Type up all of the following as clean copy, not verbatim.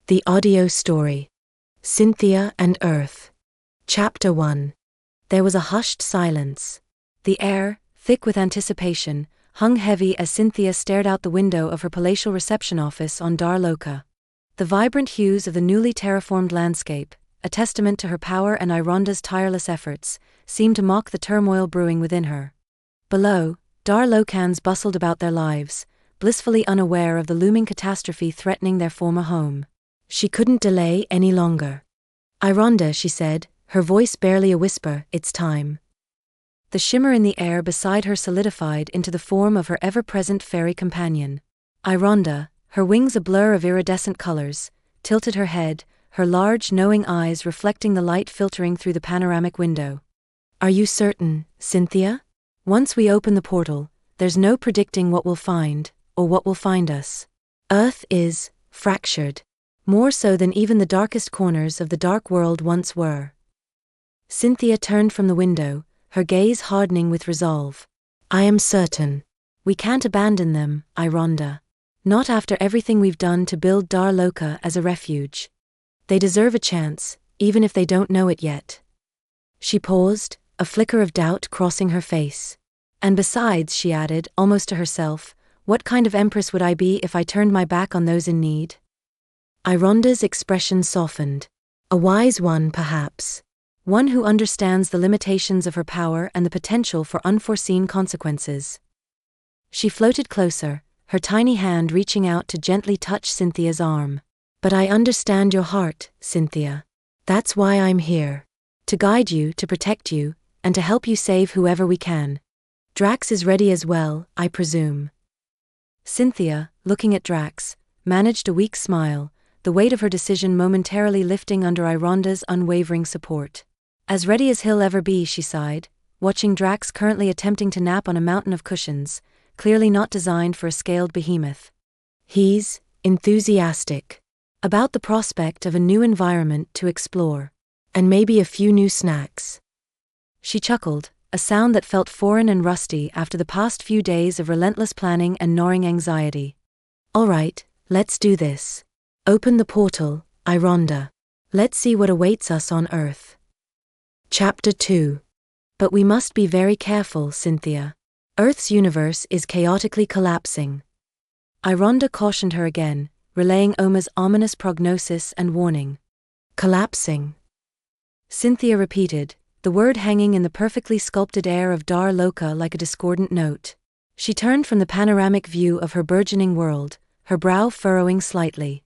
The audio story. Cynthia and Earth. Chapter 1. There was a hushed silence. The air, thick with anticipation, hung heavy as Cynthia stared out the window of her palatial reception office on Dar Loka. The vibrant hues of the newly terraformed landscape, a testament to her power and Ironda's tireless efforts, seemed to mock the turmoil brewing within her. Below, Dar Lokans bustled about their lives, blissfully unaware of the looming catastrophe threatening their former home. She couldn't delay any longer. "Ironda," she said, her voice barely a whisper, "it's time." The shimmer in the air beside her solidified into the form of her ever-present fairy companion. Ironda, her wings a blur of iridescent colors, tilted her head, her large, knowing eyes reflecting the light filtering through the panoramic window. "Are you certain, Cynthia? Once we open the portal, there's no predicting what we'll find, or what will find us. Earth is fractured. More so than even the darkest corners of the dark world once were." Cynthia turned from the window, her gaze hardening with resolve. "I am certain. We can't abandon them, Ironda. Not after everything we've done to build Dar Loka as a refuge. They deserve a chance, even if they don't know it yet." She paused, a flicker of doubt crossing her face. "And besides," she added, almost to herself, "what kind of empress would I be if I turned my back on those in need?" Ironda's expression softened. A wise one, perhaps. One who understands the limitations of her power and the potential for unforeseen consequences. She floated closer, her tiny hand reaching out to gently touch Cynthia's arm. "But I understand your heart, Cynthia. That's why I'm here. To guide you, to protect you, and to help you save whoever we can. Drax is ready as well, I presume." Cynthia, looking at Drax, managed a weak smile, the weight of her decision momentarily lifting under Ironda's unwavering support. "As ready as he'll ever be," she sighed, watching Drax currently attempting to nap on a mountain of cushions, clearly not designed for a scaled behemoth. He's enthusiastic about the prospect of a new environment to explore, and maybe a few new snacks. She chuckled, a sound that felt foreign and rusty after the past few days of relentless planning and gnawing anxiety. "All right, let's do this. Open the portal, Ironda. Let's see what awaits us on Earth." Chapter 2. But we must be very careful, Cynthia. Earth's universe is chaotically collapsing. Ironda cautioned her again, relaying Oma's ominous prognosis and warning. "Collapsing?" Cynthia repeated, the word hanging in the perfectly sculpted air of Dar Loka like a discordant note. She turned from the panoramic view of her burgeoning world, her brow furrowing slightly.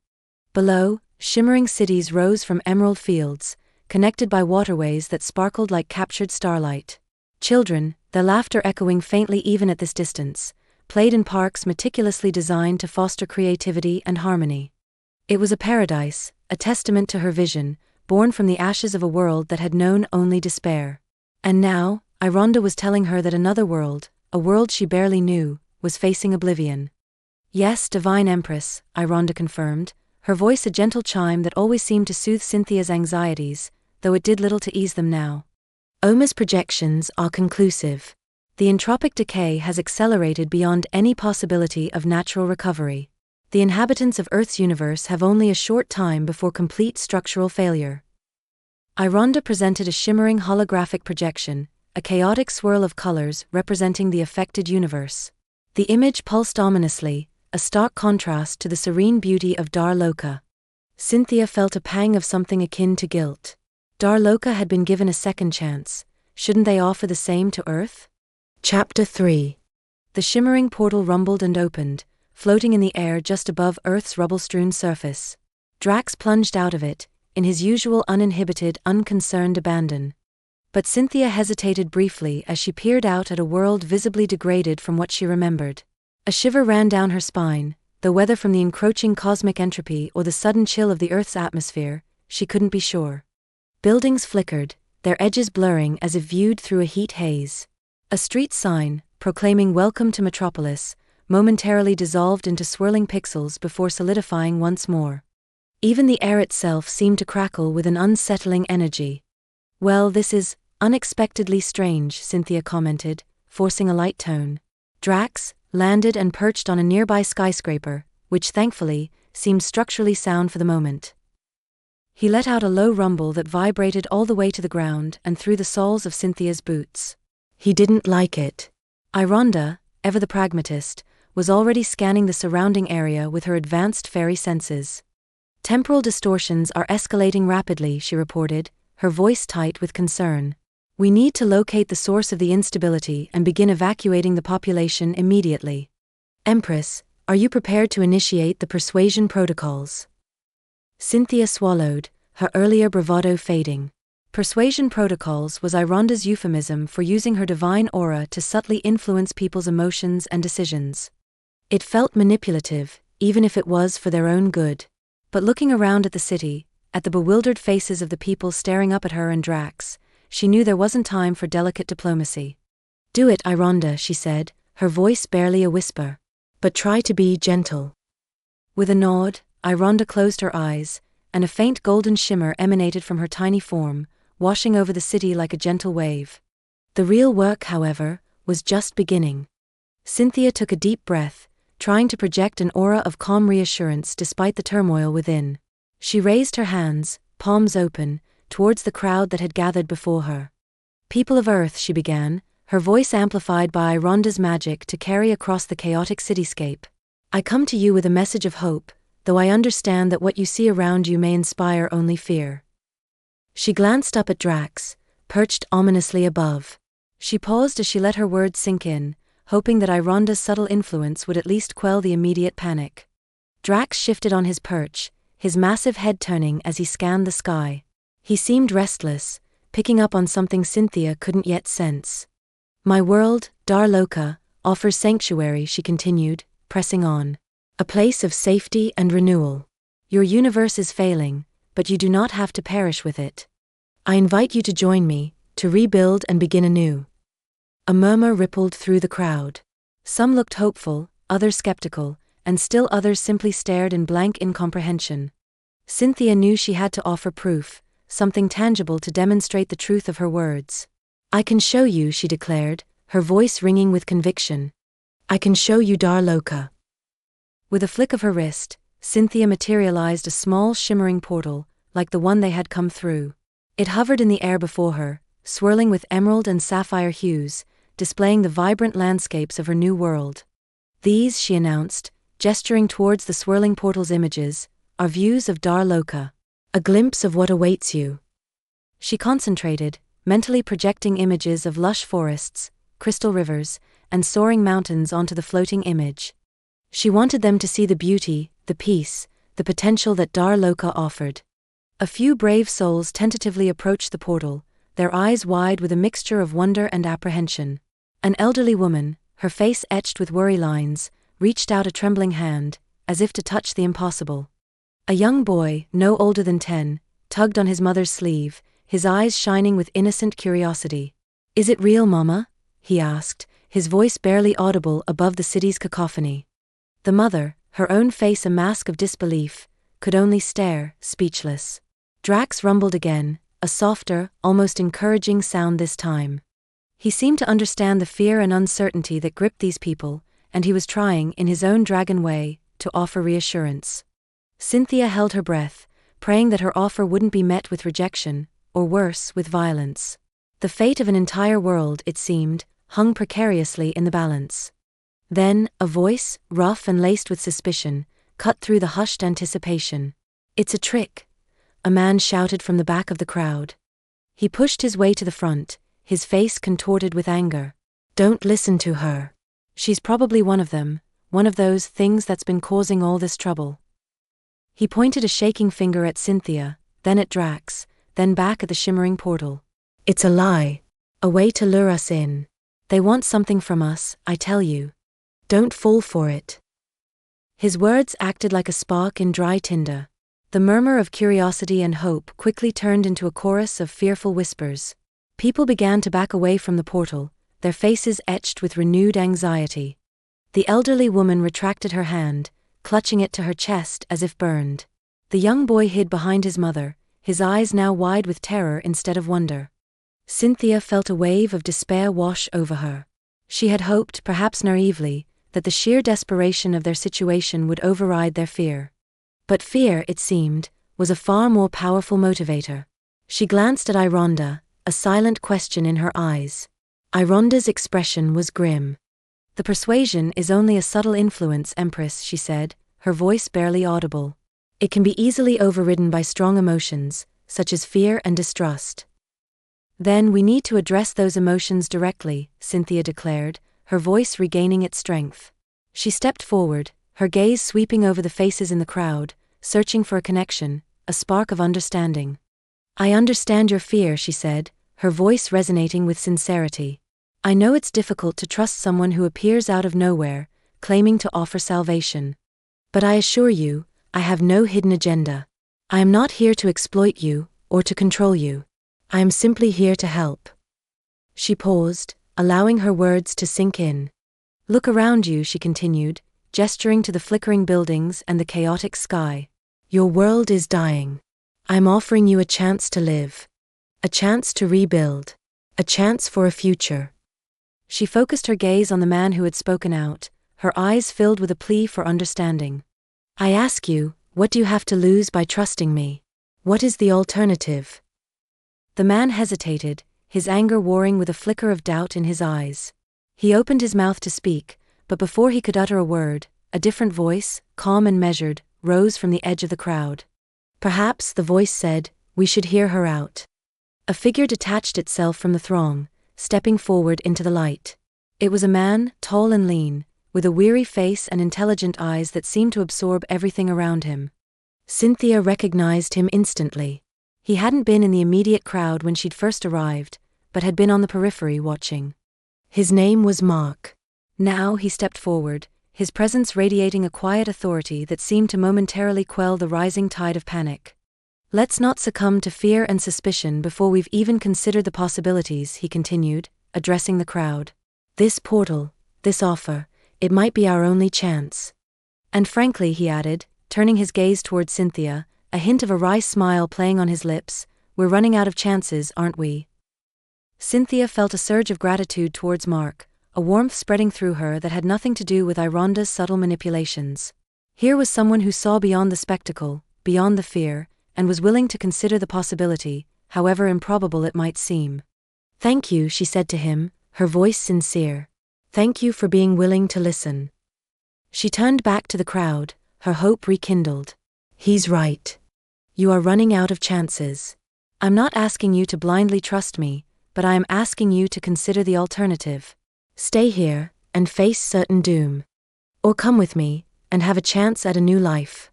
Below, shimmering cities rose from emerald fields, connected by waterways that sparkled like captured starlight. Children, their laughter echoing faintly even at this distance, played in parks meticulously designed to foster creativity and harmony. It was a paradise, a testament to her vision, born from the ashes of a world that had known only despair. And now, Ironda was telling her that another world, a world she barely knew, was facing oblivion. "Yes, Divine Empress," Ironda confirmed, her voice a gentle chime that always seemed to soothe Cynthia's anxieties, though it did little to ease them now. "Oma's projections are conclusive. The entropic decay has accelerated beyond any possibility of natural recovery. The inhabitants of Earth's universe have only a short time before complete structural failure." Ironda presented a shimmering holographic projection, a chaotic swirl of colors representing the affected universe. The image pulsed ominously, a stark contrast to the serene beauty of Dar Loka. Cynthia felt a pang of something akin to guilt. Dar Loka had been given a second chance. Shouldn't they offer the same to Earth? Chapter 3. The shimmering portal rumbled and opened, floating in the air just above Earth's rubble-strewn surface. Drax plunged out of it, in his usual uninhibited, unconcerned abandon. But Cynthia hesitated briefly as she peered out at a world visibly degraded from what she remembered. A shiver ran down her spine, though whether from the encroaching cosmic entropy or the sudden chill of the Earth's atmosphere, she couldn't be sure. Buildings flickered, their edges blurring as if viewed through a heat haze. A street sign, proclaiming "Welcome to Metropolis," momentarily dissolved into swirling pixels before solidifying once more. Even the air itself seemed to crackle with an unsettling energy. "Well, this is unexpectedly strange," Cynthia commented, forcing a light tone. Drax landed and perched on a nearby skyscraper, which thankfully seemed structurally sound for the moment. He let out a low rumble that vibrated all the way to the ground and through the soles of Cynthia's boots. He didn't like it. Ironda, ever the pragmatist, was already scanning the surrounding area with her advanced fairy senses. Temporal distortions are escalating rapidly, she reported, her voice tight with concern. We need to locate the source of the instability and begin evacuating the population immediately. Empress, are you prepared to initiate the persuasion protocols? Cynthia swallowed, her earlier bravado fading. Persuasion protocols was Ironda's euphemism for using her divine aura to subtly influence people's emotions and decisions. It felt manipulative, even if it was for their own good. But looking around at the city, at the bewildered faces of the people staring up at her and Drax, she knew there wasn't time for delicate diplomacy. Do it, Ironda, she said, her voice barely a whisper. But try to be gentle. With a nod, Ironda closed her eyes, and a faint golden shimmer emanated from her tiny form, washing over the city like a gentle wave. The real work, however, was just beginning. Cynthia took a deep breath, trying to project an aura of calm reassurance despite the turmoil within. She raised her hands, palms open, towards the crowd that had gathered before her. People of Earth, she began, her voice amplified by Ironda's magic to carry across the chaotic cityscape. I come to you with a message of hope, though I understand that what you see around you may inspire only fear. She glanced up at Drax, perched ominously above. She paused as she let her words sink in, hoping that Ironda's subtle influence would at least quell the immediate panic. Drax shifted on his perch, his massive head turning as he scanned the sky. He seemed restless, picking up on something Cynthia couldn't yet sense. My world, Dar Loka, offers sanctuary, she continued, pressing on. A place of safety and renewal. Your universe is failing, but you do not have to perish with it. I invite you to join me, to rebuild and begin anew. A murmur rippled through the crowd. Some looked hopeful, others skeptical, and still others simply stared in blank incomprehension. Cynthia knew she had to offer proof, something tangible to demonstrate the truth of her words. I can show you, she declared, her voice ringing with conviction. I can show you Dar Loka. With a flick of her wrist, Cynthia materialized a small shimmering portal, like the one they had come through. It hovered in the air before her, swirling with emerald and sapphire hues, displaying the vibrant landscapes of her new world. These, she announced, gesturing towards the swirling portal's images, are views of Dar Loka. A glimpse of what awaits you. She concentrated, mentally projecting images of lush forests, crystal rivers, and soaring mountains onto the floating image. She wanted them to see the beauty, the peace, the potential that Dar Loka offered. A few brave souls tentatively approached the portal, their eyes wide with a mixture of wonder and apprehension. An elderly woman, her face etched with worry lines, reached out a trembling hand, as if to touch the impossible. A young boy, no older than 10, tugged on his mother's sleeve, his eyes shining with innocent curiosity. Is it real, Mama? He asked, his voice barely audible above the city's cacophony. The mother, her own face a mask of disbelief, could only stare, speechless. Drax rumbled again, a softer, almost encouraging sound this time. He seemed to understand the fear and uncertainty that gripped these people, and he was trying, in his own dragon way, to offer reassurance. Cynthia held her breath, praying that her offer wouldn't be met with rejection, or worse, with violence. The fate of an entire world, it seemed, hung precariously in the balance. Then, a voice, rough and laced with suspicion, cut through the hushed anticipation. It's a trick, a man shouted from the back of the crowd. He pushed his way to the front, his face contorted with anger. Don't listen to her. She's probably one of them, one of those things that's been causing all this trouble. He pointed a shaking finger at Cynthia, then at Drax, then back at the shimmering portal. It's a lie. A way to lure us in. They want something from us, I tell you. Don't fall for it. His words acted like a spark in dry tinder. The murmur of curiosity and hope quickly turned into a chorus of fearful whispers. People began to back away from the portal, their faces etched with renewed anxiety. The elderly woman retracted her hand, clutching it to her chest as if burned. The young boy hid behind his mother, his eyes now wide with terror instead of wonder. Cynthia felt a wave of despair wash over her. She had hoped, perhaps naively, that the sheer desperation of their situation would override their fear. But fear, it seemed, was a far more powerful motivator. She glanced at Ironda, a silent question in her eyes. Ironda's expression was grim. "The persuasion is only a subtle influence, Empress," she said, her voice barely audible. "It can be easily overridden by strong emotions, such as fear and distrust." "Then we need to address those emotions directly," Cynthia declared, her voice regaining its strength. She stepped forward, her gaze sweeping over the faces in the crowd, searching for a connection, a spark of understanding. "I understand your fear," she said, her voice resonating with sincerity. "I know it's difficult to trust someone who appears out of nowhere, claiming to offer salvation. But I assure you, I have no hidden agenda. I am not here to exploit you, or to control you. I am simply here to help." She paused, allowing her words to sink in. "Look around you," she continued, gesturing to the flickering buildings and the chaotic sky. "Your world is dying. I'm offering you a chance to live. A chance to rebuild. A chance for a future." She focused her gaze on the man who had spoken out, her eyes filled with a plea for understanding. "I ask you, what do you have to lose by trusting me? What is the alternative?" The man hesitated, his anger warring with a flicker of doubt in his eyes. He opened his mouth to speak, but before he could utter a word, a different voice, calm and measured, rose from the edge of the crowd. "Perhaps," the voice said, "we should hear her out." A figure detached itself from the throng, stepping forward into the light. It was a man, tall and lean, with a weary face and intelligent eyes that seemed to absorb everything around him. Cynthia recognized him instantly. He hadn't been in the immediate crowd when she'd first arrived, but had been on the periphery watching. His name was Mark. Now he stepped forward, his presence radiating a quiet authority that seemed to momentarily quell the rising tide of panic. "Let's not succumb to fear and suspicion before we've even considered the possibilities," he continued, addressing the crowd. "This portal, this offer, it might be our only chance. And frankly," he added, turning his gaze toward Cynthia, a hint of a wry smile playing on his lips, "we're running out of chances, aren't we?" Cynthia felt a surge of gratitude towards Mark, a warmth spreading through her that had nothing to do with Ironda's subtle manipulations. Here was someone who saw beyond the spectacle, beyond the fear, and was willing to consider the possibility, however improbable it might seem. "Thank you," she said to him, her voice sincere. "Thank you for being willing to listen." She turned back to the crowd, her hope rekindled. "He's right. You are running out of chances. I'm not asking you to blindly trust me, but I am asking you to consider the alternative. Stay here, and face certain doom. Or come with me, and have a chance at a new life."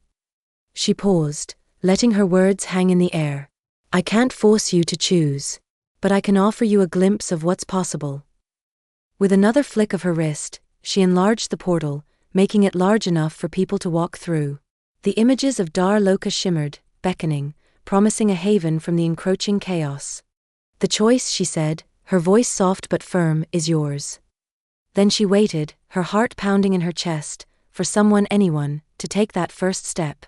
She paused, letting her words hang in the air. "I can't force you to choose, but I can offer you a glimpse of what's possible." With another flick of her wrist, she enlarged the portal, making it large enough for people to walk through. The images of Dar Loka shimmered, beckoning, promising a haven from the encroaching chaos. "The choice," she said, her voice soft but firm, "is yours." Then she waited, her heart pounding in her chest, for someone, anyone, to take that first step.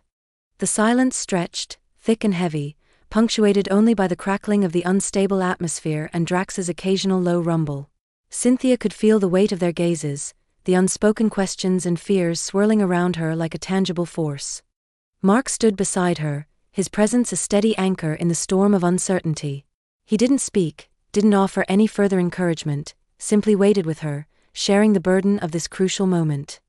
The silence stretched, thick and heavy, punctuated only by the crackling of the unstable atmosphere and Drax's occasional low rumble. Cynthia could feel the weight of their gazes, the unspoken questions and fears swirling around her like a tangible force. Mark stood beside her, his presence a steady anchor in the storm of uncertainty. He didn't speak, didn't offer any further encouragement, simply waited with her, sharing the burden of this crucial moment.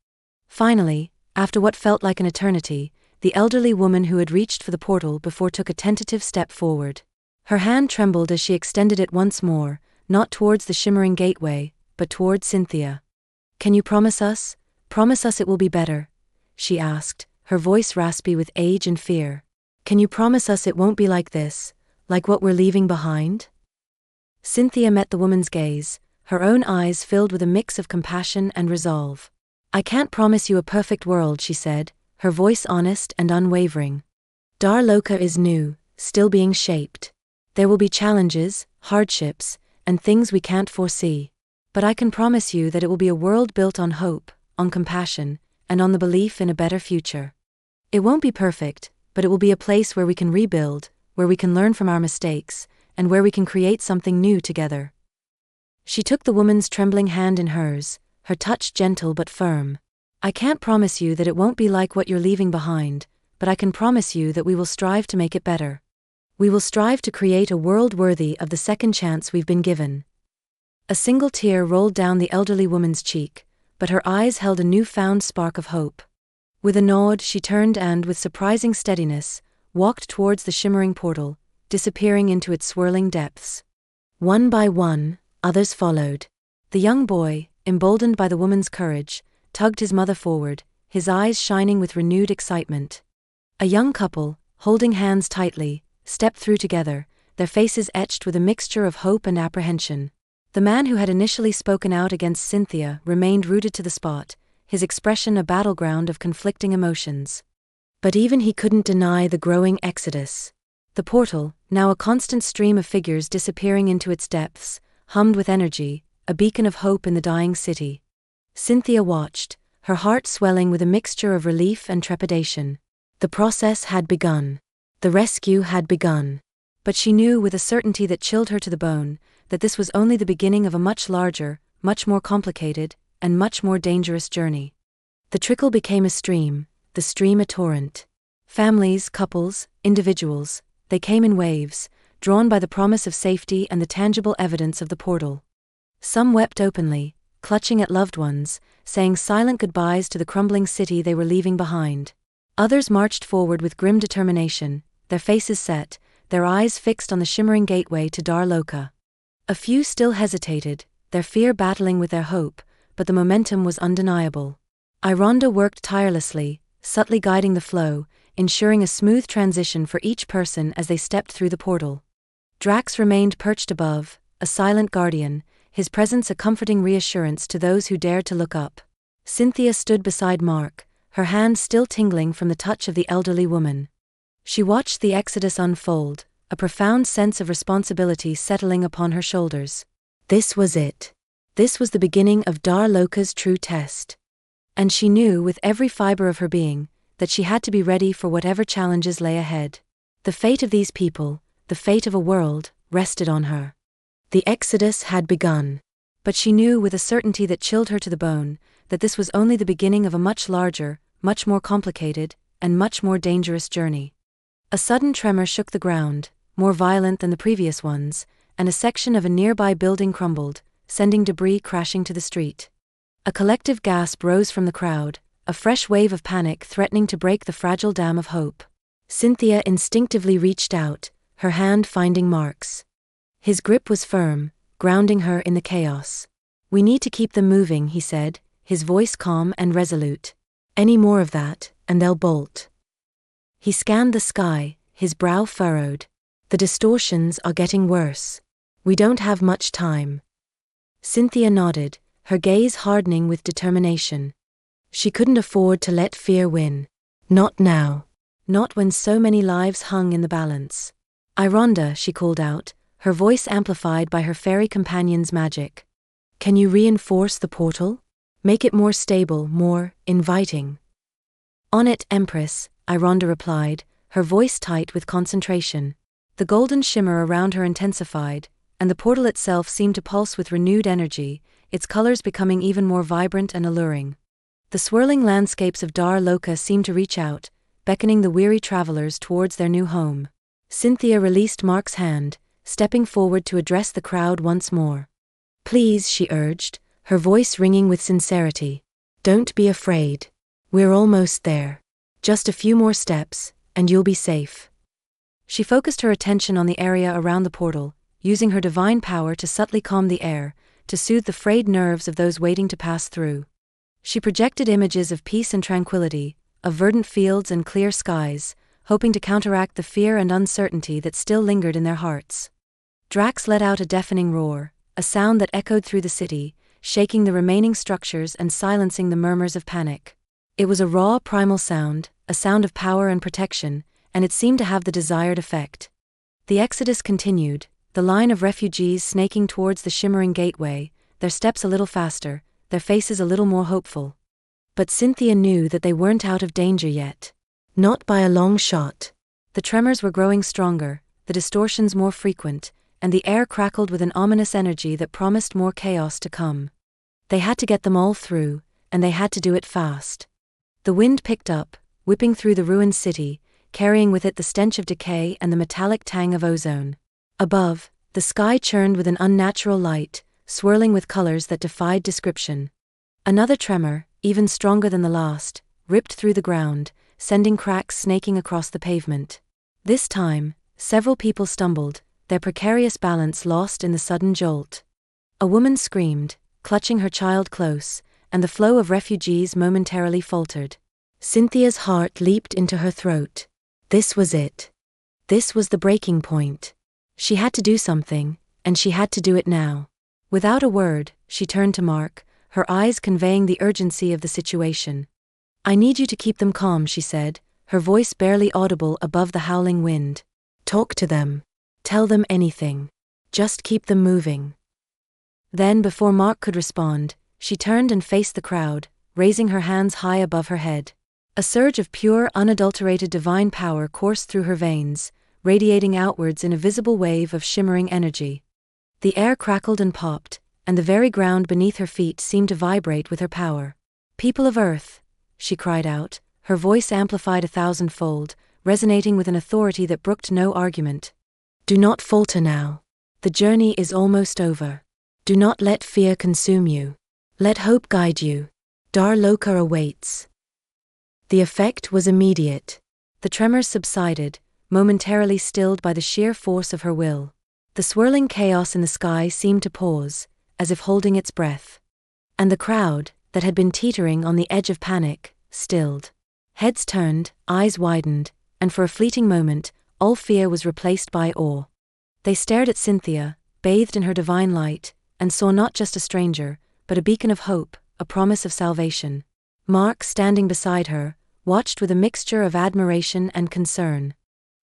Finally, after what felt like an eternity, the elderly woman who had reached for the portal before took a tentative step forward. Her hand trembled as she extended it once more, not towards the shimmering gateway, but towards Cynthia. "Can you promise us it will be better?" she asked, her voice raspy with age and fear. "Can you promise us it won't be like this, like what we're leaving behind?" Cynthia met the woman's gaze, her own eyes filled with a mix of compassion and resolve. "I can't promise you a perfect world," she said, her voice honest and unwavering. "Dar Loka is new, still being shaped. There will be challenges, hardships, and things we can't foresee. But I can promise you that it will be a world built on hope, on compassion, and on the belief in a better future. It won't be perfect, but it will be a place where we can rebuild, where we can learn from our mistakes, and where we can create something new together." She took the woman's trembling hand in hers, her touch gentle but firm. "I can't promise you that it won't be like what you're leaving behind, but I can promise you that we will strive to make it better. We will strive to create a world worthy of the second chance we've been given." A single tear rolled down the elderly woman's cheek, but her eyes held a newfound spark of hope. With a nod, she turned and, with surprising steadiness, walked towards the shimmering portal, disappearing into its swirling depths. One by one, others followed. The young boy, emboldened by the woman's courage, tugged his mother forward, his eyes shining with renewed excitement. A young couple, holding hands tightly, stepped through together, their faces etched with a mixture of hope and apprehension. The man who had initially spoken out against Cynthia remained rooted to the spot, his expression a battleground of conflicting emotions. But even he couldn't deny the growing exodus. The portal, now a constant stream of figures disappearing into its depths, hummed with energy, a beacon of hope in the dying city. Cynthia watched, her heart swelling with a mixture of relief and trepidation. The process had begun. The rescue had begun. But she knew with a certainty that chilled her to the bone, that this was only the beginning of a much larger, much more complicated, and much more dangerous journey. The trickle became a stream, the stream a torrent. Families, couples, individuals, they came in waves, drawn by the promise of safety and the tangible evidence of the portal. Some wept openly, clutching at loved ones, saying silent goodbyes to the crumbling city they were leaving behind. Others marched forward with grim determination, their faces set, their eyes fixed on the shimmering gateway to Dar Loka. A few still hesitated, their fear battling with their hope, but the momentum was undeniable. Ironda worked tirelessly, subtly guiding the flow, ensuring a smooth transition for each person as they stepped through the portal. Drax remained perched above, a silent guardian, his presence a comforting reassurance to those who dared to look up. Cynthia stood beside Mark, her hand still tingling from the touch of the elderly woman. She watched the exodus unfold, a profound sense of responsibility settling upon her shoulders. This was it. This was the beginning of Dar Loka's true test. And she knew with every fiber of her being that she had to be ready for whatever challenges lay ahead. The fate of these people, the fate of a world, rested on her. The exodus had begun. But she knew with a certainty that chilled her to the bone that this was only the beginning of a much larger, much more complicated, and much more dangerous journey. A sudden tremor shook the ground, more violent than the previous ones, and a section of a nearby building crumbled, sending debris crashing to the street. A collective gasp rose from the crowd, a fresh wave of panic threatening to break the fragile dam of hope. Cynthia instinctively reached out, her hand finding Mark's. His grip was firm, grounding her in the chaos. "We need to keep them moving," he said, his voice calm and resolute. "Any more of that, and they'll bolt." He scanned the sky, his brow furrowed. "The distortions are getting worse. We don't have much time." Cynthia nodded, her gaze hardening with determination. She couldn't afford to let fear win. Not now. Not when so many lives hung in the balance. "Ironda," she called out, her voice amplified by her fairy companion's magic. "Can you reinforce the portal? Make it more stable, more inviting." "On it, Empress," Ironda replied, her voice tight with concentration. The golden shimmer around her intensified, and the portal itself seemed to pulse with renewed energy, its colors becoming even more vibrant and alluring. The swirling landscapes of Dar Loka seemed to reach out, beckoning the weary travelers towards their new home. Cynthia released Mark's hand, stepping forward to address the crowd once more. "Please," she urged, her voice ringing with sincerity. "Don't be afraid. We're almost there. Just a few more steps, and you'll be safe." She focused her attention on the area around the portal, using her divine power to subtly calm the air, to soothe the frayed nerves of those waiting to pass through. She projected images of peace and tranquility, of verdant fields and clear skies, hoping to counteract the fear and uncertainty that still lingered in their hearts. Drax let out a deafening roar, a sound that echoed through the city, shaking the remaining structures and silencing the murmurs of panic. It was a raw, primal sound, a sound of power and protection, and it seemed to have the desired effect. The exodus continued, the line of refugees snaking towards the shimmering gateway, their steps a little faster, their faces a little more hopeful. But Cynthia knew that they weren't out of danger yet. Not by a long shot. The tremors were growing stronger, the distortions more frequent, and the air crackled with an ominous energy that promised more chaos to come. They had to get them all through, and they had to do it fast. The wind picked up, whipping through the ruined city, carrying with it the stench of decay and the metallic tang of ozone. Above, the sky churned with an unnatural light, swirling with colors that defied description. Another tremor, even stronger than the last, ripped through the ground, sending cracks snaking across the pavement. This time, several people stumbled, their precarious balance lost in the sudden jolt. A woman screamed, clutching her child close, and the flow of refugees momentarily faltered. Cynthia's heart leaped into her throat. This was it. This was the breaking point. She had to do something, and she had to do it now. Without a word, she turned to Mark, her eyes conveying the urgency of the situation. "I need you to keep them calm," she said, her voice barely audible above the howling wind. "Talk to them. Tell them anything. Just keep them moving." Then, before Mark could respond, she turned and faced the crowd, raising her hands high above her head. A surge of pure, unadulterated divine power coursed through her veins, radiating outwards in a visible wave of shimmering energy. The air crackled and popped, and the very ground beneath her feet seemed to vibrate with her power. "People of Earth," she cried out, her voice amplified 1,000-fold, resonating with an authority that brooked no argument. "Do not falter now. The journey is almost over. Do not let fear consume you. Let hope guide you. Dar Loka awaits." The effect was immediate. The tremors subsided, momentarily stilled by the sheer force of her will. The swirling chaos in the sky seemed to pause, as if holding its breath. And the crowd, that had been teetering on the edge of panic, stilled. Heads turned, eyes widened, and for a fleeting moment, all fear was replaced by awe. They stared at Cynthia, bathed in her divine light, and saw not just a stranger, but a beacon of hope, a promise of salvation. Mark, standing beside her, watched with a mixture of admiration and concern.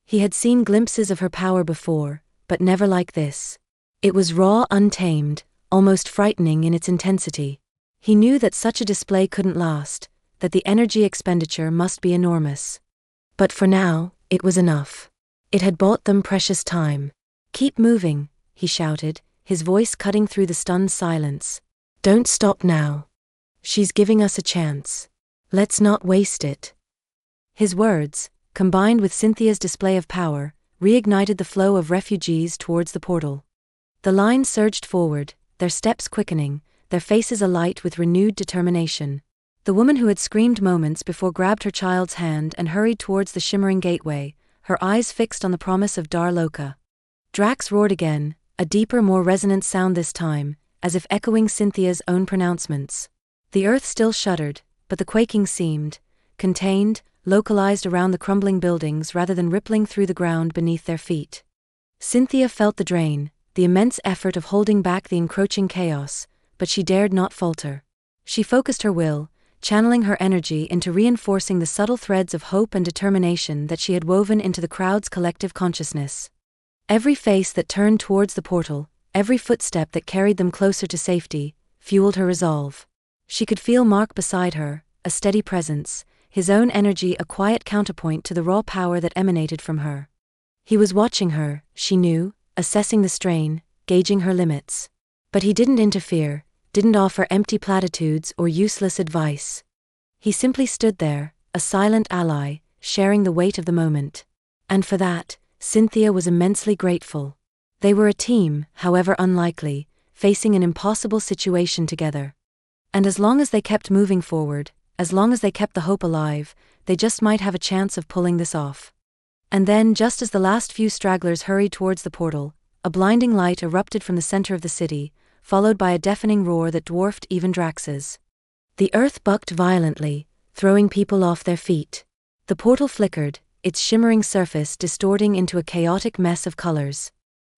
He had seen glimpses of her power before, but never like this. It was raw, untamed, almost frightening in its intensity. He knew that such a display couldn't last, that the energy expenditure must be enormous. But for now, it was enough. It had bought them precious time. "Keep moving," he shouted, his voice cutting through the stunned silence. "Don't stop now. She's giving us a chance. Let's not waste it." His words, combined with Cynthia's display of power, reignited the flow of refugees towards the portal. The line surged forward, their steps quickening, their faces alight with renewed determination. The woman who had screamed moments before grabbed her child's hand and hurried towards the shimmering gateway, her eyes fixed on the promise of Dar Loka. Drax roared again, a deeper, more resonant sound this time, as if echoing Cynthia's own pronouncements. The earth still shuddered, but the quaking seemed contained, localized around the crumbling buildings rather than rippling through the ground beneath their feet. Cynthia felt the drain, the immense effort of holding back the encroaching chaos, but she dared not falter. She focused her will, channeling her energy into reinforcing the subtle threads of hope and determination that she had woven into the crowd's collective consciousness. Every face that turned towards the portal, every footstep that carried them closer to safety, fueled her resolve. She could feel Mark beside her, a steady presence, his own energy a quiet counterpoint to the raw power that emanated from her. He was watching her, she knew, assessing the strain, gauging her limits. But he didn't interfere, didn't offer empty platitudes or useless advice. He simply stood there, a silent ally, sharing the weight of the moment. And for that, Cynthia was immensely grateful. They were a team, however unlikely, facing an impossible situation together. And as long as they kept moving forward, as long as they kept the hope alive, they just might have a chance of pulling this off. And then, just as the last few stragglers hurried towards the portal, a blinding light erupted from the center of the city, followed by a deafening roar that dwarfed even Drax's. The earth bucked violently, throwing people off their feet. The portal flickered, its shimmering surface distorting into a chaotic mess of colors.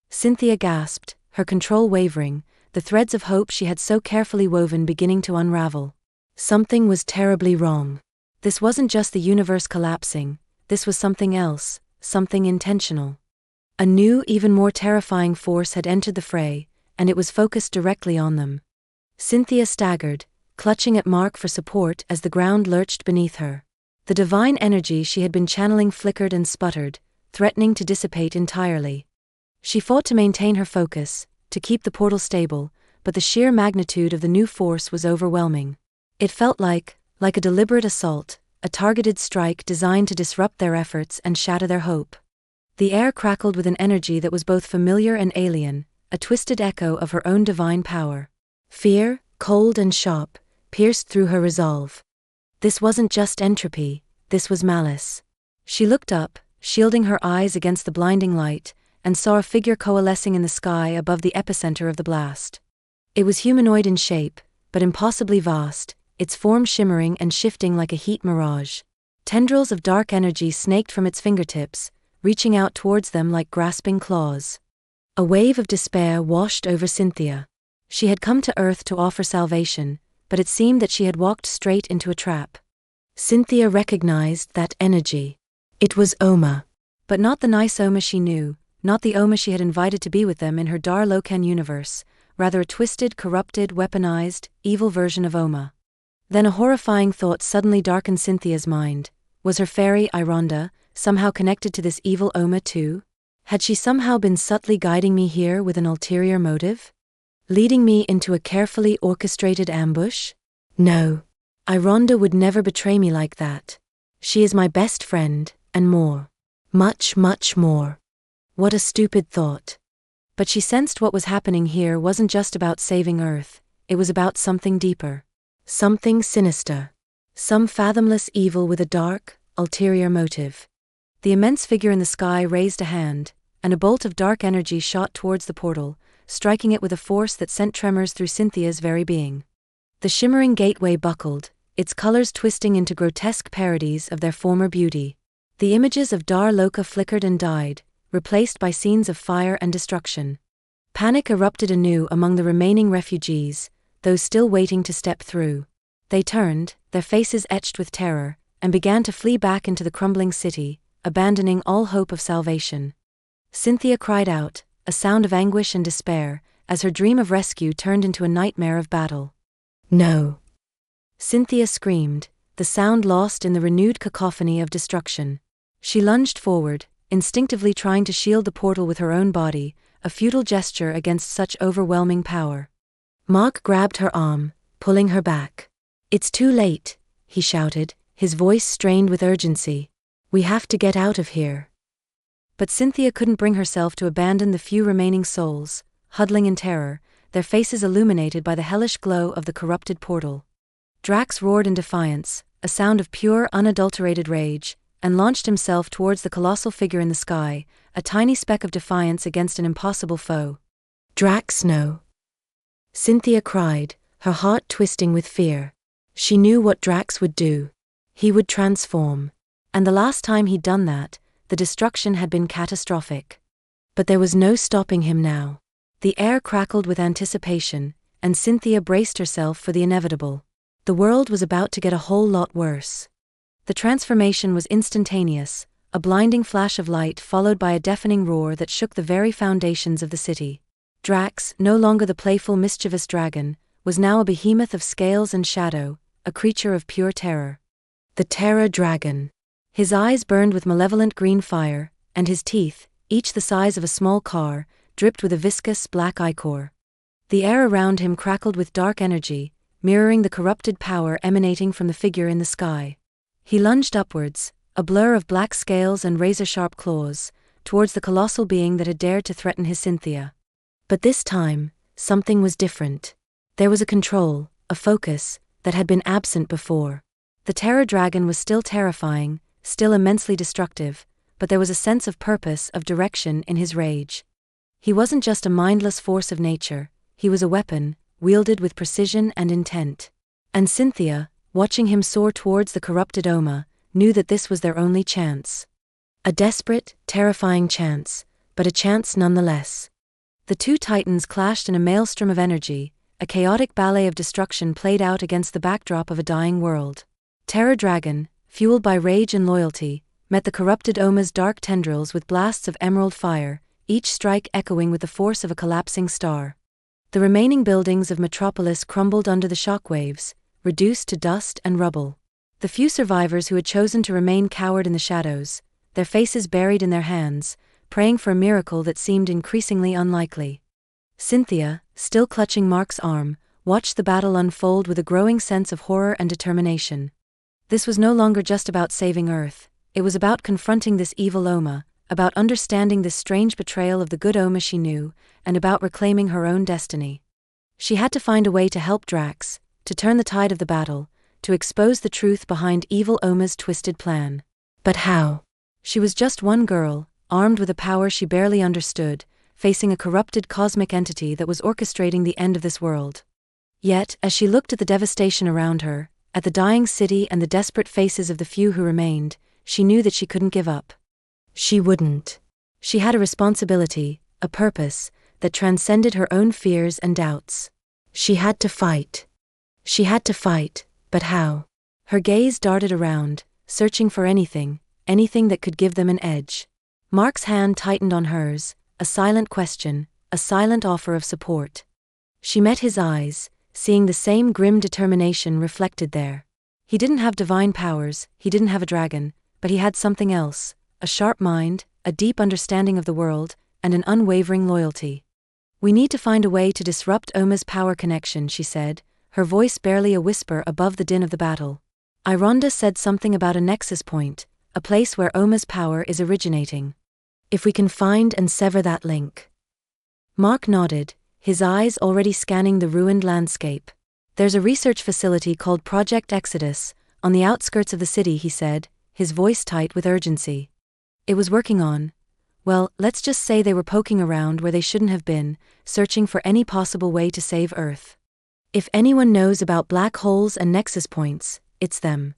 Cynthia gasped, her control wavering, the threads of hope she had so carefully woven beginning to unravel. Something was terribly wrong. This wasn't just the universe collapsing, this was something else, something intentional. A new, even more terrifying force had entered the fray, and it was focused directly on them. Cynthia staggered, clutching at Mark for support as the ground lurched beneath her. The divine energy she had been channeling flickered and sputtered, threatening to dissipate entirely. She fought to maintain her focus, to keep the portal stable, but the sheer magnitude of the new force was overwhelming. It felt like a deliberate assault, a targeted strike designed to disrupt their efforts and shatter their hope. The air crackled with an energy that was both familiar and alien, a twisted echo of her own divine power. Fear, cold and sharp, pierced through her resolve. This wasn't just entropy, this was malice. She looked up, shielding her eyes against the blinding light, and saw a figure coalescing in the sky above the epicenter of the blast. It was humanoid in shape, but impossibly vast, its form shimmering and shifting like a heat mirage. Tendrils of dark energy snaked from its fingertips, reaching out towards them like grasping claws. A wave of despair washed over Cynthia. She had come to Earth to offer salvation, but it seemed that she had walked straight into a trap. Cynthia recognized that energy. It was Oma. But not the nice Oma she knew, not the Oma she had invited to be with them in her Dar Loka universe, rather a twisted, corrupted, weaponized, evil version of Oma. Then a horrifying thought suddenly darkened Cynthia's mind. Was her fairy, Ironda, somehow connected to this evil Oma too? Had she somehow been subtly guiding me here with an ulterior motive? Leading me into a carefully orchestrated ambush? No. Ironda would never betray me like that. She is my best friend, and more. Much, much more. What a stupid thought. But she sensed what was happening here wasn't just about saving Earth, it was about something deeper. Something sinister. Some fathomless evil with a dark, ulterior motive. The immense figure in the sky raised a hand, and a bolt of dark energy shot towards the portal, striking it with a force that sent tremors through Cynthia's very being. The shimmering gateway buckled, its colors twisting into grotesque parodies of their former beauty. The images of Dar Loka flickered and died, replaced by scenes of fire and destruction. Panic erupted anew among the remaining refugees, those still waiting to step through. They turned, their faces etched with terror, and began to flee back into the crumbling city, abandoning all hope of salvation. Cynthia cried out, a sound of anguish and despair, as her dream of rescue turned into a nightmare of battle. No! Cynthia screamed, the sound lost in the renewed cacophony of destruction. She lunged forward, instinctively trying to shield the portal with her own body, a futile gesture against such overwhelming power. Mark grabbed her arm, pulling her back. It's too late, he shouted, his voice strained with urgency. We have to get out of here. But Cynthia couldn't bring herself to abandon the few remaining souls, huddling in terror, their faces illuminated by the hellish glow of the corrupted portal. Drax roared in defiance, a sound of pure, unadulterated rage, and launched himself towards the colossal figure in the sky, a tiny speck of defiance against an impossible foe. Drax, no! Cynthia cried, her heart twisting with fear. She knew what Drax would do. He would transform. And the last time he'd done that, the destruction had been catastrophic. But there was no stopping him now. The air crackled with anticipation, and Cynthia braced herself for the inevitable. The world was about to get a whole lot worse. The transformation was instantaneous, a blinding flash of light followed by a deafening roar that shook the very foundations of the city. Drax, no longer the playful, mischievous dragon, was now a behemoth of scales and shadow, a creature of pure terror. The Terror Dragon. His eyes burned with malevolent green fire, and his teeth, each the size of a small car, dripped with a viscous black ichor. The air around him crackled with dark energy, mirroring the corrupted power emanating from the figure in the sky. He lunged upwards, a blur of black scales and razor-sharp claws, towards the colossal being that had dared to threaten his Cynthia. But this time, something was different. There was a control, a focus, that had been absent before. The Terror Dragon was still terrifying, still immensely destructive, but there was a sense of purpose, of direction in his rage. He wasn't just a mindless force of nature, he was a weapon, wielded with precision and intent. And Cynthia, watching him soar towards the corrupted Oma, knew that this was their only chance. A desperate, terrifying chance, but a chance nonetheless. The two titans clashed in a maelstrom of energy, a chaotic ballet of destruction played out against the backdrop of a dying world. Terror Dragon, fueled by rage and loyalty, met the corrupted Oma's dark tendrils with blasts of emerald fire, each strike echoing with the force of a collapsing star. The remaining buildings of Metropolis crumbled under the shockwaves, reduced to dust and rubble. The few survivors who had chosen to remain cowered in the shadows, their faces buried in their hands, praying for a miracle that seemed increasingly unlikely. Cynthia, still clutching Mark's arm, watched the battle unfold with a growing sense of horror and determination. This was no longer just about saving Earth, it was about confronting this evil Oma, about understanding this strange betrayal of the good Oma she knew, and about reclaiming her own destiny. She had to find a way to help Drax, to turn the tide of the battle, to expose the truth behind evil Oma's twisted plan. But how? She was just one girl, armed with a power she barely understood, facing a corrupted cosmic entity that was orchestrating the end of this world. Yet, as she looked at the devastation around her, at the dying city and the desperate faces of the few who remained, she knew that she couldn't give up. She wouldn't. She had a responsibility, a purpose, that transcended her own fears and doubts. She had to fight. She had to fight, but how? Her gaze darted around, searching for anything that could give them an edge. Mark's hand tightened on hers, a silent question, a silent offer of support. She met his eyes, seeing the same grim determination reflected there. He didn't have divine powers, he didn't have a dragon, but he had something else, a sharp mind, a deep understanding of the world, and an unwavering loyalty. "We need to find a way to disrupt Oma's power connection," she said, her voice barely a whisper above the din of the battle. "Ironda said something about a nexus point, a place where Oma's power is originating. If we can find and sever that link." Mark nodded, his eyes already scanning the ruined landscape. "There's a research facility called Project Exodus, on the outskirts of the city," he said, his voice tight with urgency. "It was working on, well, let's just say they were poking around where they shouldn't have been, searching for any possible way to save Earth. If anyone knows about black holes and nexus points, it's them."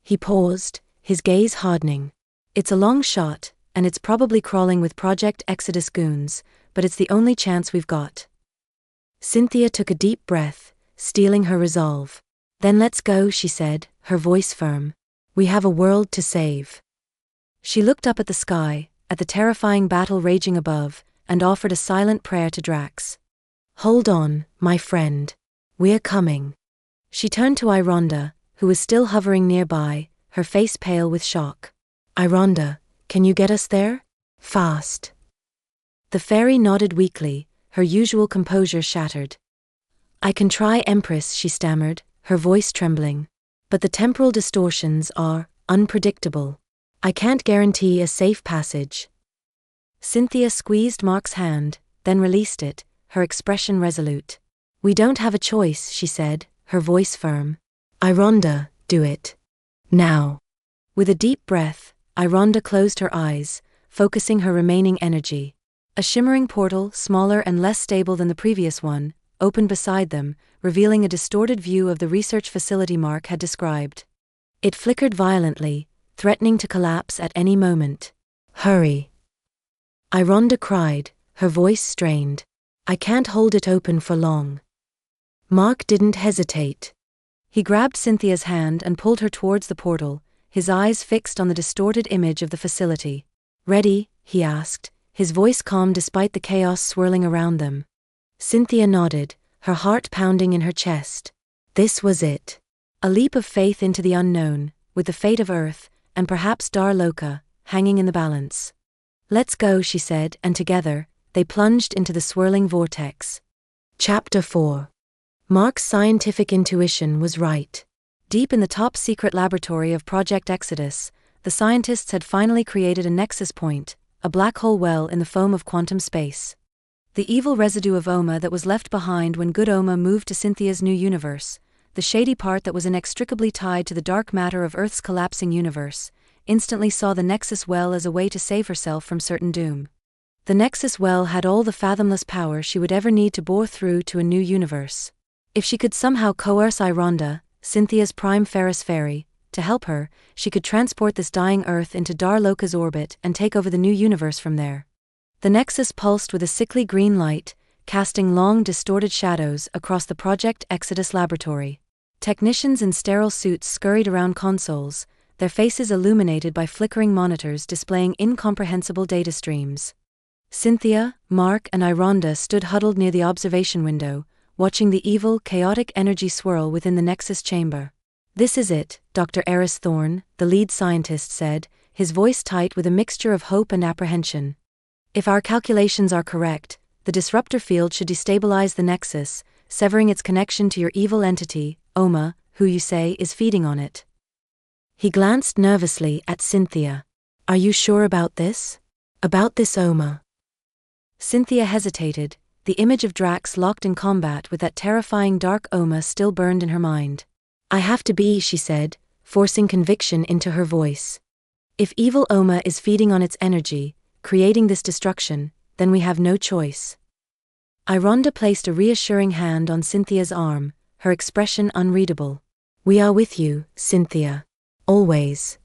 He paused, his gaze hardening. "It's a long shot, and it's probably crawling with Project Exodus goons, but it's the only chance we've got." Cynthia took a deep breath, steeling her resolve. "Then let's go," she said, her voice firm. "We have a world to save." She looked up at the sky, at the terrifying battle raging above, and offered a silent prayer to Drax. "Hold on, my friend. We're coming." She turned to Ironda, who was still hovering nearby, her face pale with shock. "Ironda, can you get us there? Fast." The fairy nodded weakly, her usual composure shattered. "I can try, Empress," she stammered, her voice trembling. "But the temporal distortions are unpredictable. I can't guarantee a safe passage." Cynthia squeezed Mark's hand, then released it, her expression resolute. "We don't have a choice," she said, her voice firm. "Ironda, do it. Now." With a deep breath, Ironda closed her eyes, focusing her remaining energy. A shimmering portal, smaller and less stable than the previous one, opened beside them, revealing a distorted view of the research facility Mark had described. It flickered violently, threatening to collapse at any moment. "Hurry!" Ironda cried, her voice strained. "I can't hold it open for long." Mark didn't hesitate. He grabbed Cynthia's hand and pulled her towards the portal, his eyes fixed on the distorted image of the facility. "Ready?" he asked, his voice calm despite the chaos swirling around them. Cynthia nodded, her heart pounding in her chest. This was it. A leap of faith into the unknown, with the fate of Earth, and perhaps Dar Loka, hanging in the balance. "Let's go," she said, and together, they plunged into the swirling vortex. Chapter 4. Mark's scientific intuition was right. Deep in the top-secret laboratory of Project Exodus, the scientists had finally created a nexus point, a black hole well in the foam of quantum space. The evil residue of Oma that was left behind when good Oma moved to Cynthia's new universe, the shady part that was inextricably tied to the dark matter of Earth's collapsing universe, instantly saw the nexus well as a way to save herself from certain doom. The nexus well had all the fathomless power she would ever need to bore through to a new universe. If she could somehow coerce Ironda, Cynthia's prime Ferris fairy, to help her, she could transport this dying Earth into Dar Loka's orbit and take over the new universe from there. The nexus pulsed with a sickly green light, casting long distorted shadows across the Project Exodus laboratory. Technicians in sterile suits scurried around consoles, their faces illuminated by flickering monitors displaying incomprehensible data streams. Cynthia, Mark, and Ironda stood huddled near the observation window, watching the evil, chaotic energy swirl within the nexus chamber. "This is it," Dr. Eris Thorne, the lead scientist, said, his voice tight with a mixture of hope and apprehension. "If our calculations are correct, the disruptor field should destabilize the nexus, severing its connection to your evil entity, Oma, who you say is feeding on it." He glanced nervously at Cynthia. "Are you sure about this? About this Oma?" Cynthia hesitated, the image of Drax locked in combat with that terrifying dark Oma still burned in her mind. "I have to be," she said, forcing conviction into her voice. "If evil Oma is feeding on its energy, creating this destruction, then we have no choice." Ironda placed a reassuring hand on Cynthia's arm, her expression unreadable. "We are with you, Cynthia. Always."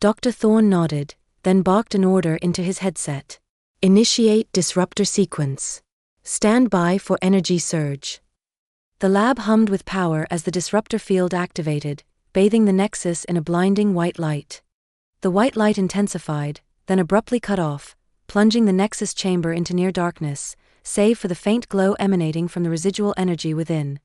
Dr. Thorne nodded, then barked an order into his headset. "Initiate disruptor sequence. Stand by for energy surge." The lab hummed with power as the disruptor field activated, bathing the Nexus in a blinding white light. The white light intensified, then abruptly cut off, plunging the Nexus chamber into near darkness, save for the faint glow emanating from the residual energy within.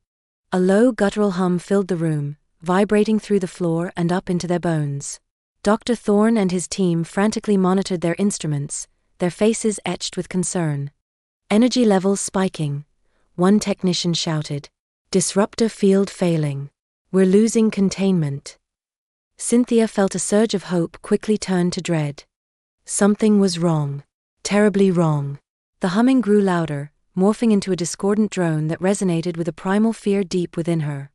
A low guttural hum filled the room, vibrating through the floor and up into their bones. Dr. Thorne and his team frantically monitored their instruments, their faces etched with concern. "Energy levels spiking," one technician shouted. "Disruptor field failing. We're losing containment." Cynthia felt a surge of hope quickly turn to dread. Something was wrong. Terribly wrong. The humming grew louder, morphing into a discordant drone that resonated with a primal fear deep within her.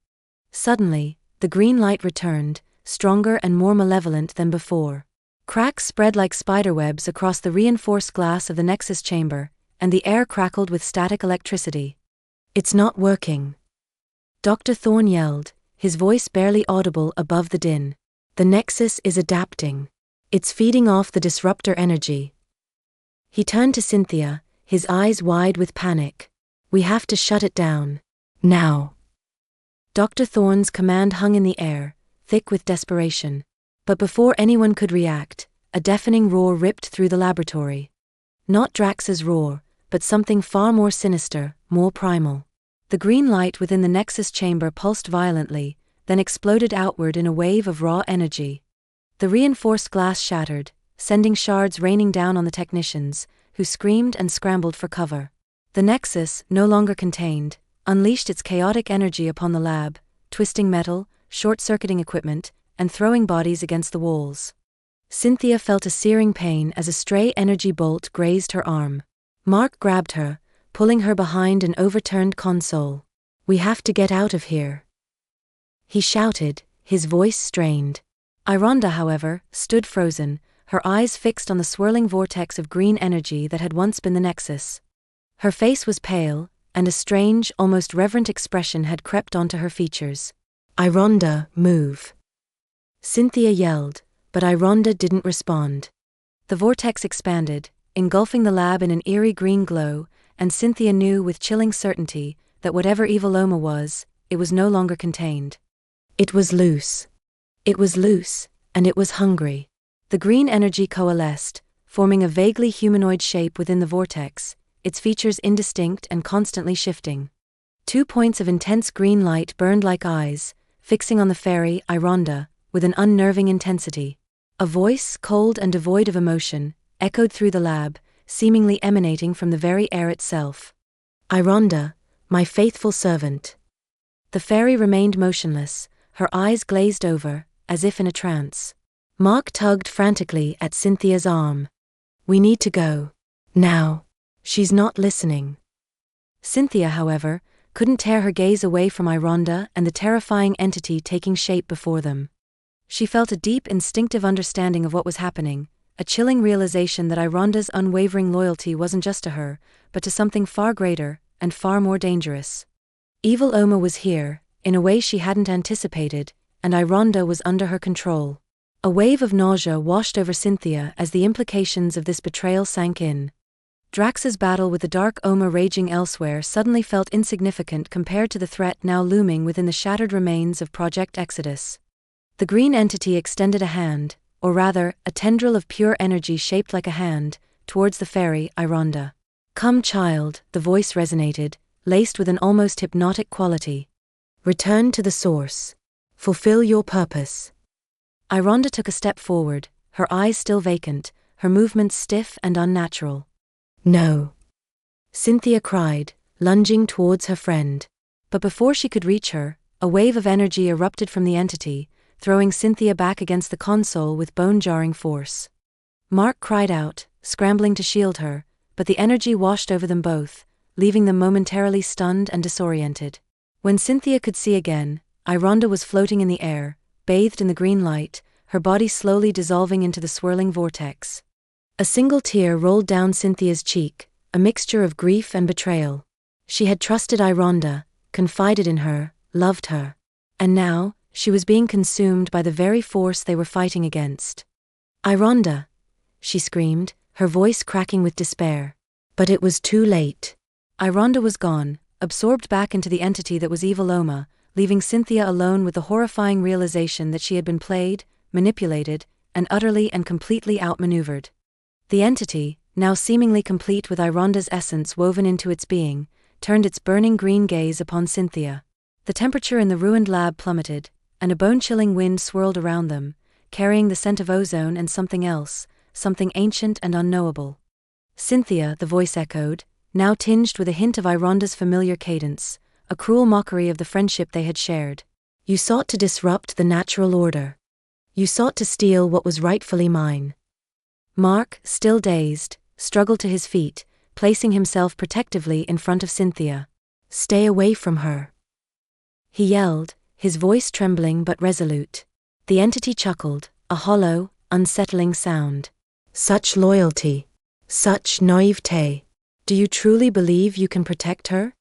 Suddenly, the green light returned, stronger and more malevolent than before. Cracks spread like spiderwebs across the reinforced glass of the Nexus chamber, and the air crackled with static electricity. "It's not working," Dr. Thorne yelled, his voice barely audible above the din. "The Nexus is adapting. It's feeding off the disruptor energy." He turned to Cynthia, his eyes wide with panic. "We have to shut it down. Now." Dr. Thorne's command hung in the air, thick with desperation. But before anyone could react, a deafening roar ripped through the laboratory. Not Drax's roar, but something far more sinister, more primal. The green light within the Nexus chamber pulsed violently, then exploded outward in a wave of raw energy. The reinforced glass shattered, sending shards raining down on the technicians, who screamed and scrambled for cover. The Nexus, no longer contained, unleashed its chaotic energy upon the lab, twisting metal, short-circuiting equipment, and throwing bodies against the walls. Cynthia felt a searing pain as a stray energy bolt grazed her arm. Mark grabbed her, pulling her behind an overturned console. "We have to get out of here," he shouted, his voice strained. Ironda, however, stood frozen, her eyes fixed on the swirling vortex of green energy that had once been the Nexus. Her face was pale, and a strange, almost reverent expression had crept onto her features. "Ironda, move!" Cynthia yelled, but Ironda didn't respond. The vortex expanded, engulfing the lab in an eerie green glow, and Cynthia knew with chilling certainty that whatever evil Oma was, it was no longer contained. It was loose. It was loose, and it was hungry. The green energy coalesced, forming a vaguely humanoid shape within the vortex, its features indistinct and constantly shifting. 2 points of intense green light burned like eyes, fixing on the fairy, Ironda, with an unnerving intensity. A voice, cold and devoid of emotion, echoed through the lab, seemingly emanating from the very air itself. "Ironda, my faithful servant." The fairy remained motionless, her eyes glazed over, as if in a trance. Mark tugged frantically at Cynthia's arm. "We need to go. Now." "She's not listening." Cynthia, however, couldn't tear her gaze away from Ironda and the terrifying entity taking shape before them. She felt a deep instinctive understanding of what was happening, a chilling realization that Ironda's unwavering loyalty wasn't just to her, but to something far greater, and far more dangerous. Evil Oma was here, in a way she hadn't anticipated, and Ironda was under her control. A wave of nausea washed over Cynthia as the implications of this betrayal sank in. Drax's battle with the dark Oma raging elsewhere suddenly felt insignificant compared to the threat now looming within the shattered remains of Project Exodus. The green entity extended a hand, or rather, a tendril of pure energy shaped like a hand, towards the fairy, Ironda. "Come, child," the voice resonated, laced with an almost hypnotic quality. "Return to the source. Fulfill your purpose." Ironda took a step forward, her eyes still vacant, her movements stiff and unnatural. "No," Cynthia cried, lunging towards her friend. But before she could reach her, a wave of energy erupted from the entity, throwing Cynthia back against the console with bone-jarring force. Mark cried out, scrambling to shield her, but the energy washed over them both, leaving them momentarily stunned and disoriented. When Cynthia could see again, Ironda was floating in the air, bathed in the green light, her body slowly dissolving into the swirling vortex. A single tear rolled down Cynthia's cheek, a mixture of grief and betrayal. She had trusted Ironda, confided in her, loved her. And now, she was being consumed by the very force they were fighting against. "Ironda!" she screamed, her voice cracking with despair. But it was too late. Ironda was gone, absorbed back into the entity that was Evil Oma, leaving Cynthia alone with the horrifying realization that she had been played, manipulated, and utterly and completely outmaneuvered. The entity, now seemingly complete with Ironda's essence woven into its being, turned its burning green gaze upon Cynthia. The temperature in the ruined lab plummeted, and a bone-chilling wind swirled around them, carrying the scent of ozone and something else, something ancient and unknowable. "Cynthia," the voice echoed, now tinged with a hint of Ironda's familiar cadence, a cruel mockery of the friendship they had shared. "You sought to disrupt the natural order. You sought to steal what was rightfully mine." Mark, still dazed, struggled to his feet, placing himself protectively in front of Cynthia. "Stay away from her," he yelled, his voice trembling but resolute. The entity chuckled, a hollow, unsettling sound. "Such loyalty. Such naivete. Do you truly believe you can protect her?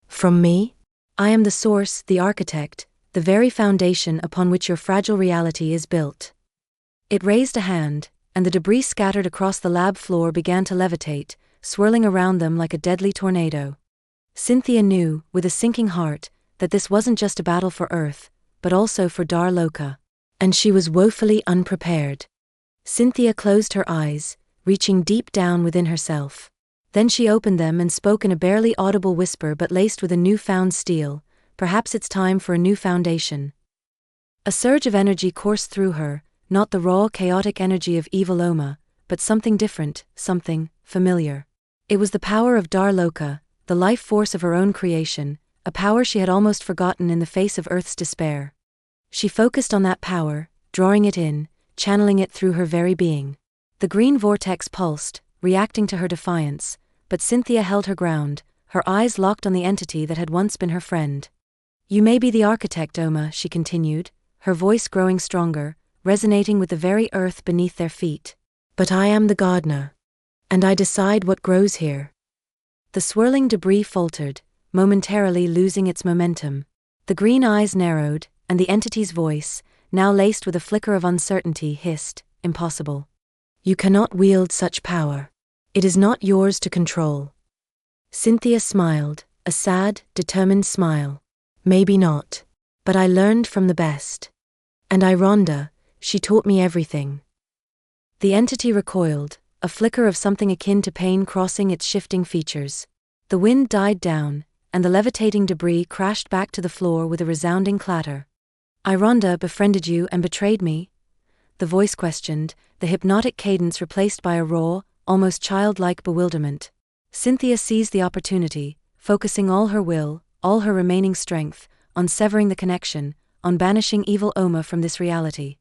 From me? I am the source, the architect, the very foundation upon which your fragile reality is built." It raised a hand, and the debris scattered across the lab floor began to levitate, swirling around them like a deadly tornado. Cynthia knew, with a sinking heart, that this wasn't just a battle for Earth, but also for Dar Loka. And she was woefully unprepared. Cynthia closed her eyes, reaching deep down within herself. Then she opened them and spoke in a barely audible whisper but laced with a newfound steel. "Perhaps it's time for a new foundation." A surge of energy coursed through her, not the raw, chaotic energy of Evil Oma, but something different, something familiar. It was the power of Dar Loka, the life force of her own creation, a power she had almost forgotten in the face of Earth's despair. She focused on that power, drawing it in, channeling it through her very being. The green vortex pulsed, reacting to her defiance, but Cynthia held her ground, her eyes locked on the entity that had once been her friend. "You may be the architect, Oma," she continued, her voice growing stronger, resonating with the very earth beneath their feet. "But I am the gardener. And I decide what grows here." The swirling debris faltered, momentarily losing its momentum. The green eyes narrowed, and the entity's voice, now laced with a flicker of uncertainty, hissed, "Impossible. You cannot wield such power. It is not yours to control." Cynthia smiled, a sad, determined smile. "Maybe not. But I learned from the best. And Ironda, she taught me everything." The entity recoiled, a flicker of something akin to pain crossing its shifting features. The wind died down, and the levitating debris crashed back to the floor with a resounding clatter. "Ironda befriended you and betrayed me?" the voice questioned, the hypnotic cadence replaced by a raw, almost childlike bewilderment. Cynthia seized the opportunity, focusing all her will, all her remaining strength, on severing the connection, on banishing Evil Oma from this reality.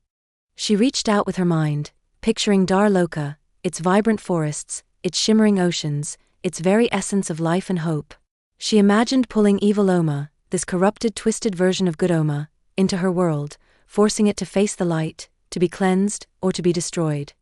She reached out with her mind, picturing Dar Loka, its vibrant forests, its shimmering oceans, its very essence of life and hope. She imagined pulling Evil Oma, this corrupted, twisted version of Good Oma, into her world, forcing it to face the light, to be cleansed, or to be destroyed.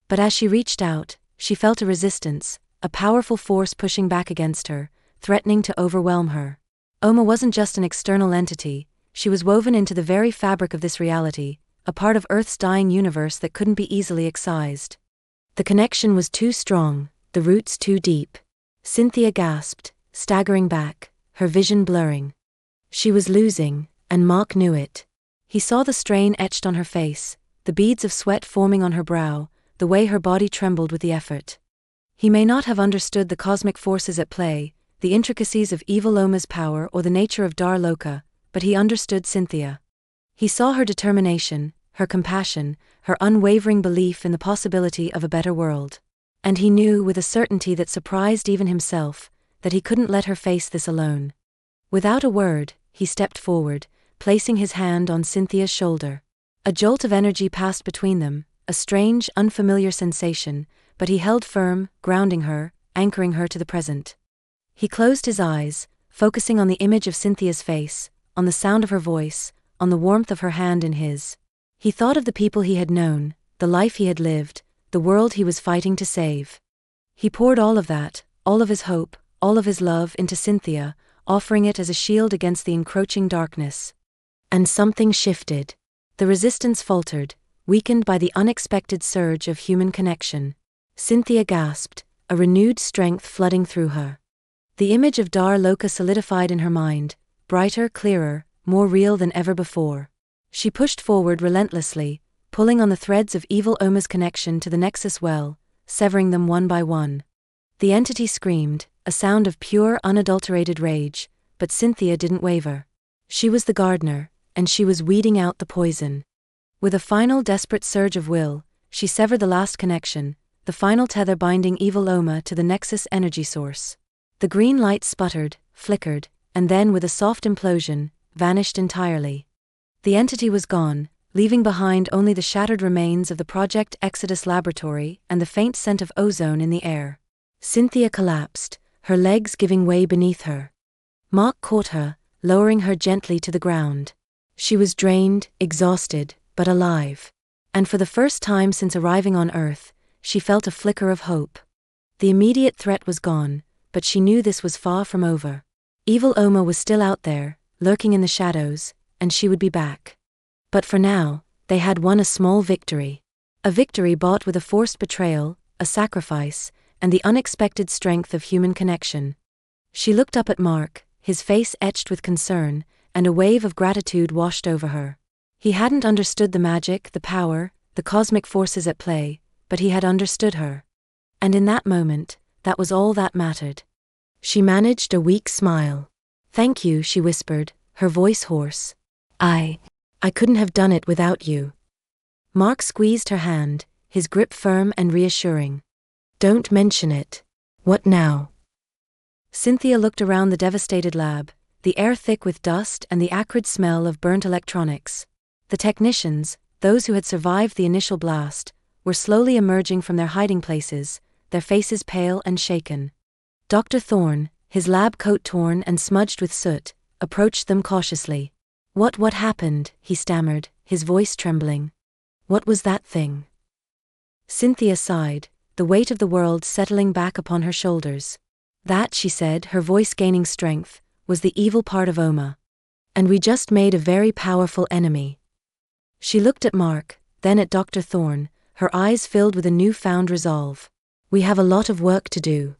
But as she reached out, she felt a resistance, a powerful force pushing back against her, threatening to overwhelm her. Oma wasn't just an external entity, she was woven into the very fabric of this reality, a part of Earth's dying universe that couldn't be easily excised. The connection was too strong, the roots too deep. Cynthia gasped, staggering back, her vision blurring. She was losing, and Mark knew it. He saw the strain etched on her face, the beads of sweat forming on her brow, the way her body trembled with the effort. He may not have understood the cosmic forces at play, the intricacies of Evil Oma's power or the nature of Dar Loka, but he understood Cynthia. He saw her determination, her compassion, her unwavering belief in the possibility of a better world. And he knew with a certainty that surprised even himself, that he couldn't let her face this alone. Without a word, he stepped forward, placing his hand on Cynthia's shoulder. A jolt of energy passed between them, a strange, unfamiliar sensation, but he held firm, grounding her, anchoring her to the present. He closed his eyes, focusing on the image of Cynthia's face, on the sound of her voice, on the warmth of her hand in his. He thought of the people he had known, the life he had lived, the world he was fighting to save. He poured all of that, all of his hope, all of his love into Cynthia, offering it as a shield against the encroaching darkness. And something shifted. The resistance faltered, weakened by the unexpected surge of human connection. Cynthia gasped, a renewed strength flooding through her. The image of Dar Loka solidified in her mind, brighter, clearer, more real than ever before. She pushed forward relentlessly, pulling on the threads of Evil Oma's connection to the Nexus well, severing them one by one. The entity screamed, a sound of pure, unadulterated rage, but Cynthia didn't waver. She was the gardener, and she was weeding out the poison. With a final desperate surge of will, she severed the last connection, the final tether binding Evil Oma to the Nexus energy source. The green light sputtered, flickered, and then with a soft implosion, vanished entirely. The entity was gone, leaving behind only the shattered remains of the Project Exodus laboratory and the faint scent of ozone in the air. Cynthia collapsed, her legs giving way beneath her. Mark caught her, lowering her gently to the ground. She was drained, exhausted, but alive. And for the first time since arriving on Earth, she felt a flicker of hope. The immediate threat was gone, but she knew this was far from over. Evil Oma was still out there, lurking in the shadows, and she would be back. But for now, they had won a small victory. A victory bought with a forced betrayal, a sacrifice, and the unexpected strength of human connection. She looked up at Mark, his face etched with concern, and a wave of gratitude washed over her. He hadn't understood the magic, the power, the cosmic forces at play, but he had understood her. And in that moment, that was all that mattered. She managed a weak smile. "Thank you," she whispered, her voice hoarse. I couldn't have done it without you." Mark squeezed her hand, his grip firm and reassuring. "Don't mention it. What now?" Cynthia looked around the devastated lab, the air thick with dust and the acrid smell of burnt electronics. The technicians, those who had survived the initial blast, were slowly emerging from their hiding places, their faces pale and shaken. Dr. Thorne, his lab coat torn and smudged with soot, approached them cautiously. What happened?" he stammered, his voice trembling. "What was that thing?" Cynthia sighed, the weight of the world settling back upon her shoulders. "That," she said, her voice gaining strength, "was the evil part of Oma. And we just made a very powerful enemy." She looked at Mark, then at Dr. Thorne, her eyes filled with a newfound resolve. "We have a lot of work to do."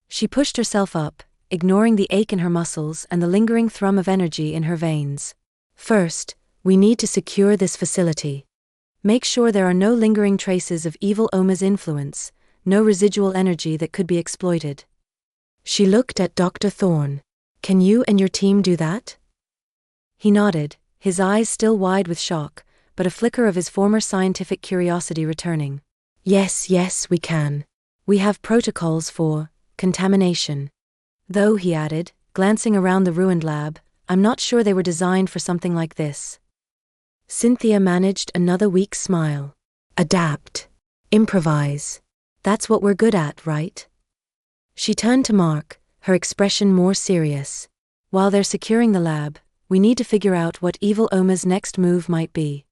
She pushed herself up, ignoring the ache in her muscles and the lingering thrum of energy in her veins. "First, we need to secure this facility. Make sure there are no lingering traces of Evil Oma's influence, no residual energy that could be exploited." She looked at Dr. Thorne. "Can you and your team do that?" He nodded, his eyes still wide with shock, but a flicker of his former scientific curiosity returning. Yes, we can. We have protocols for contamination. Though," he added, glancing around the ruined lab, "I'm not sure they were designed for something like this." Cynthia managed another weak smile. "Adapt. Improvise. That's what we're good at, right?" She turned to Mark, her expression more serious. "While they're securing the lab, we need to figure out what Evil Oma's next move might be.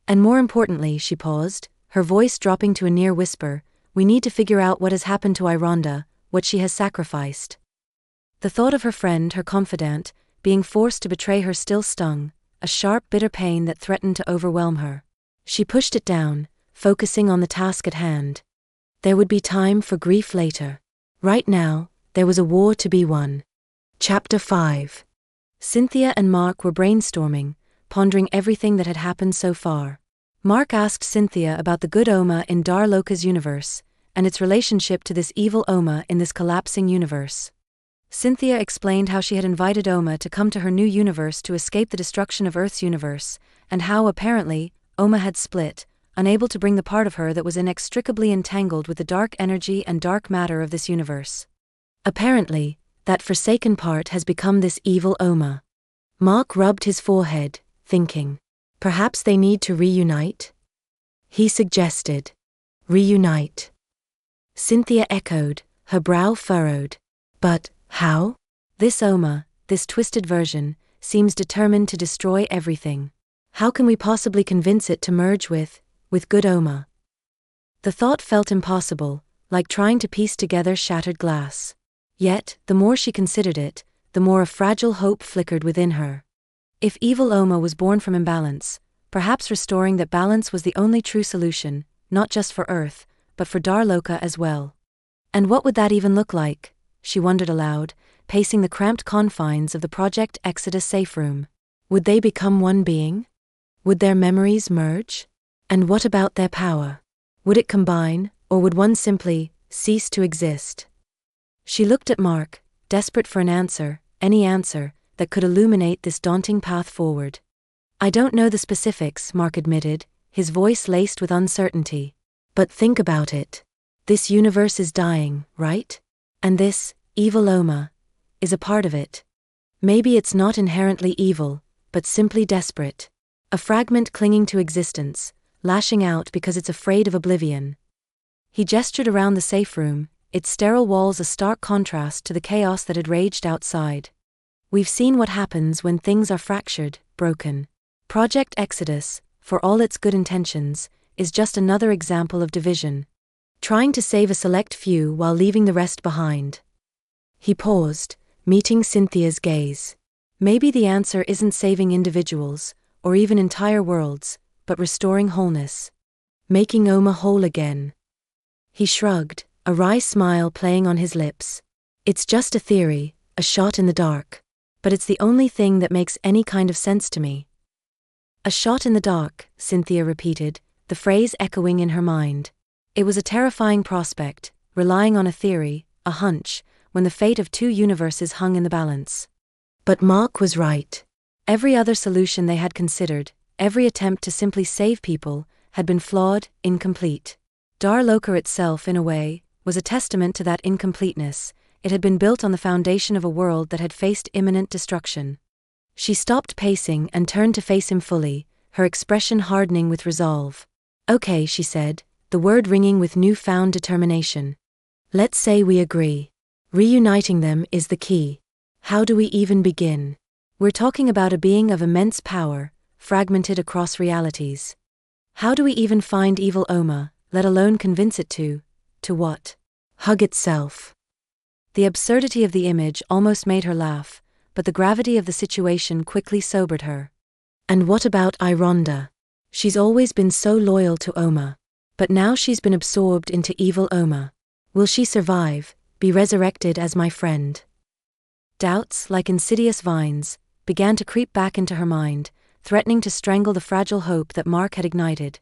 And more importantly," she paused, her voice dropping to a near whisper, "we need to figure out what has happened to Ironda, what she has sacrificed." The thought of her friend, her confidant, being forced to betray her still stung, a sharp, bitter pain that threatened to overwhelm her. She pushed it down, focusing on the task at hand. There would be time for grief later. Right now, there was a war to be won. Chapter 5. Cynthia and Mark were brainstorming, pondering everything that had happened so far. Mark asked Cynthia about the good Oma in Dar Loka's universe, and its relationship to this evil Oma in this collapsing universe. Cynthia explained how she had invited Oma to come to her new universe to escape the destruction of Earth's universe, and how, apparently, Oma had split, unable to bring the part of her that was inextricably entangled with the dark energy and dark matter of this universe. Apparently, that forsaken part has become this evil Oma. Mark rubbed his forehead, thinking. Perhaps they need to reunite? He suggested. Reunite. Cynthia echoed, her brow furrowed. But, how? This Oma, this twisted version, seems determined to destroy everything. How can we possibly convince it to merge with good Oma? The thought felt impossible, like trying to piece together shattered glass. Yet, the more she considered it, the more a fragile hope flickered within her. If evil Oma was born from imbalance, perhaps restoring that balance was the only true solution, not just for Earth, but for Dar Loka as well. And what would that even look like? She wondered aloud, pacing the cramped confines of the Project Exodus safe room. Would they become one being? Would their memories merge? And what about their power? Would it combine, or would one simply cease to exist? She looked at Mark, desperate for an answer, any answer, that could illuminate this daunting path forward. I don't know the specifics, Mark admitted, his voice laced with uncertainty. But think about it. This universe is dying, right? And this, evil Oma, is a part of it. Maybe it's not inherently evil, but simply desperate. A fragment clinging to existence, lashing out because it's afraid of oblivion. He gestured around the safe room, its sterile walls a stark contrast to the chaos that had raged outside. We've seen what happens when things are fractured, broken. Project Exodus, for all its good intentions, is just another example of division. Trying to save a select few while leaving the rest behind. He paused, meeting Cynthia's gaze. Maybe the answer isn't saving individuals, or even entire worlds, but restoring wholeness. Making Oma whole again. He shrugged, a wry smile playing on his lips. It's just a theory, a shot in the dark. But it's the only thing that makes any kind of sense to me. A shot in the dark, Cynthia repeated, the phrase echoing in her mind. It was a terrifying prospect, relying on a theory, a hunch, when the fate of two universes hung in the balance. But Mark was right. Every other solution they had considered, every attempt to simply save people, had been flawed, incomplete. Dar Loka itself, in a way, was a testament to that incompleteness. It had been built on the foundation of a world that had faced imminent destruction. She stopped pacing and turned to face him fully, her expression hardening with resolve. Okay, she said, the word ringing with newfound determination. Let's say we agree. Reuniting them is the key. How do we even begin? We're talking about a being of immense power, fragmented across realities. How do we even find evil Oma, let alone convince it to what? Hug itself. The absurdity of the image almost made her laugh, but the gravity of the situation quickly sobered her. And what about Ironda? She's always been so loyal to Oma. But now she's been absorbed into evil Oma. Will she survive, be resurrected as my friend? Doubts, like insidious vines, began to creep back into her mind, threatening to strangle the fragile hope that Mark had ignited.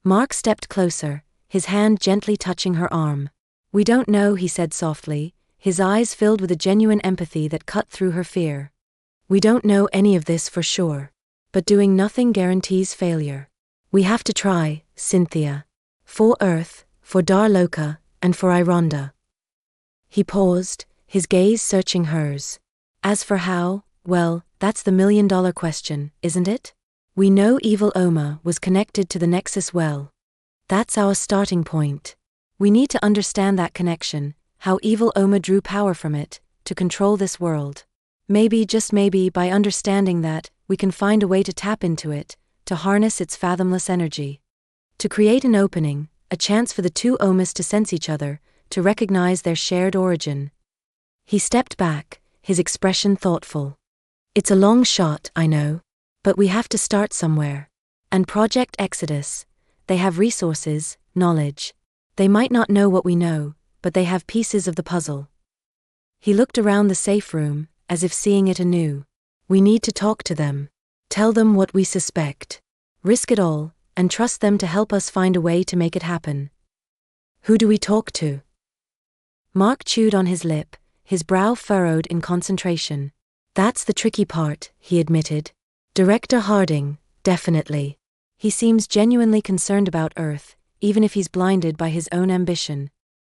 Mark stepped closer, his hand gently touching her arm. We don't know, he said softly, his eyes filled with a genuine empathy that cut through her fear. We don't know any of this for sure. But doing nothing guarantees failure. We have to try, Cynthia. For Earth, for Dar Loka, and for Ironda. He paused, his gaze searching hers. As for how, well, that's the million-dollar question, isn't it? We know evil Oma was connected to the Nexus well. That's our starting point. We need to understand that connection, how evil Oma drew power from it, to control this world. Maybe, just maybe, by understanding that, we can find a way to tap into it, to harness its fathomless energy. To create an opening, a chance for the two Omas to sense each other, to recognize their shared origin. He stepped back, his expression thoughtful. It's a long shot, I know. But we have to start somewhere. And Project Exodus, they have resources, knowledge. They might not know what we know, but they have pieces of the puzzle. He looked around the safe room, as if seeing it anew. We need to talk to them. Tell them what we suspect. Risk it all, and trust them to help us find a way to make it happen. Who do we talk to? Mark chewed on his lip, his brow furrowed in concentration. That's the tricky part, he admitted. Director Harding, definitely. He seems genuinely concerned about Earth, even if he's blinded by his own ambition.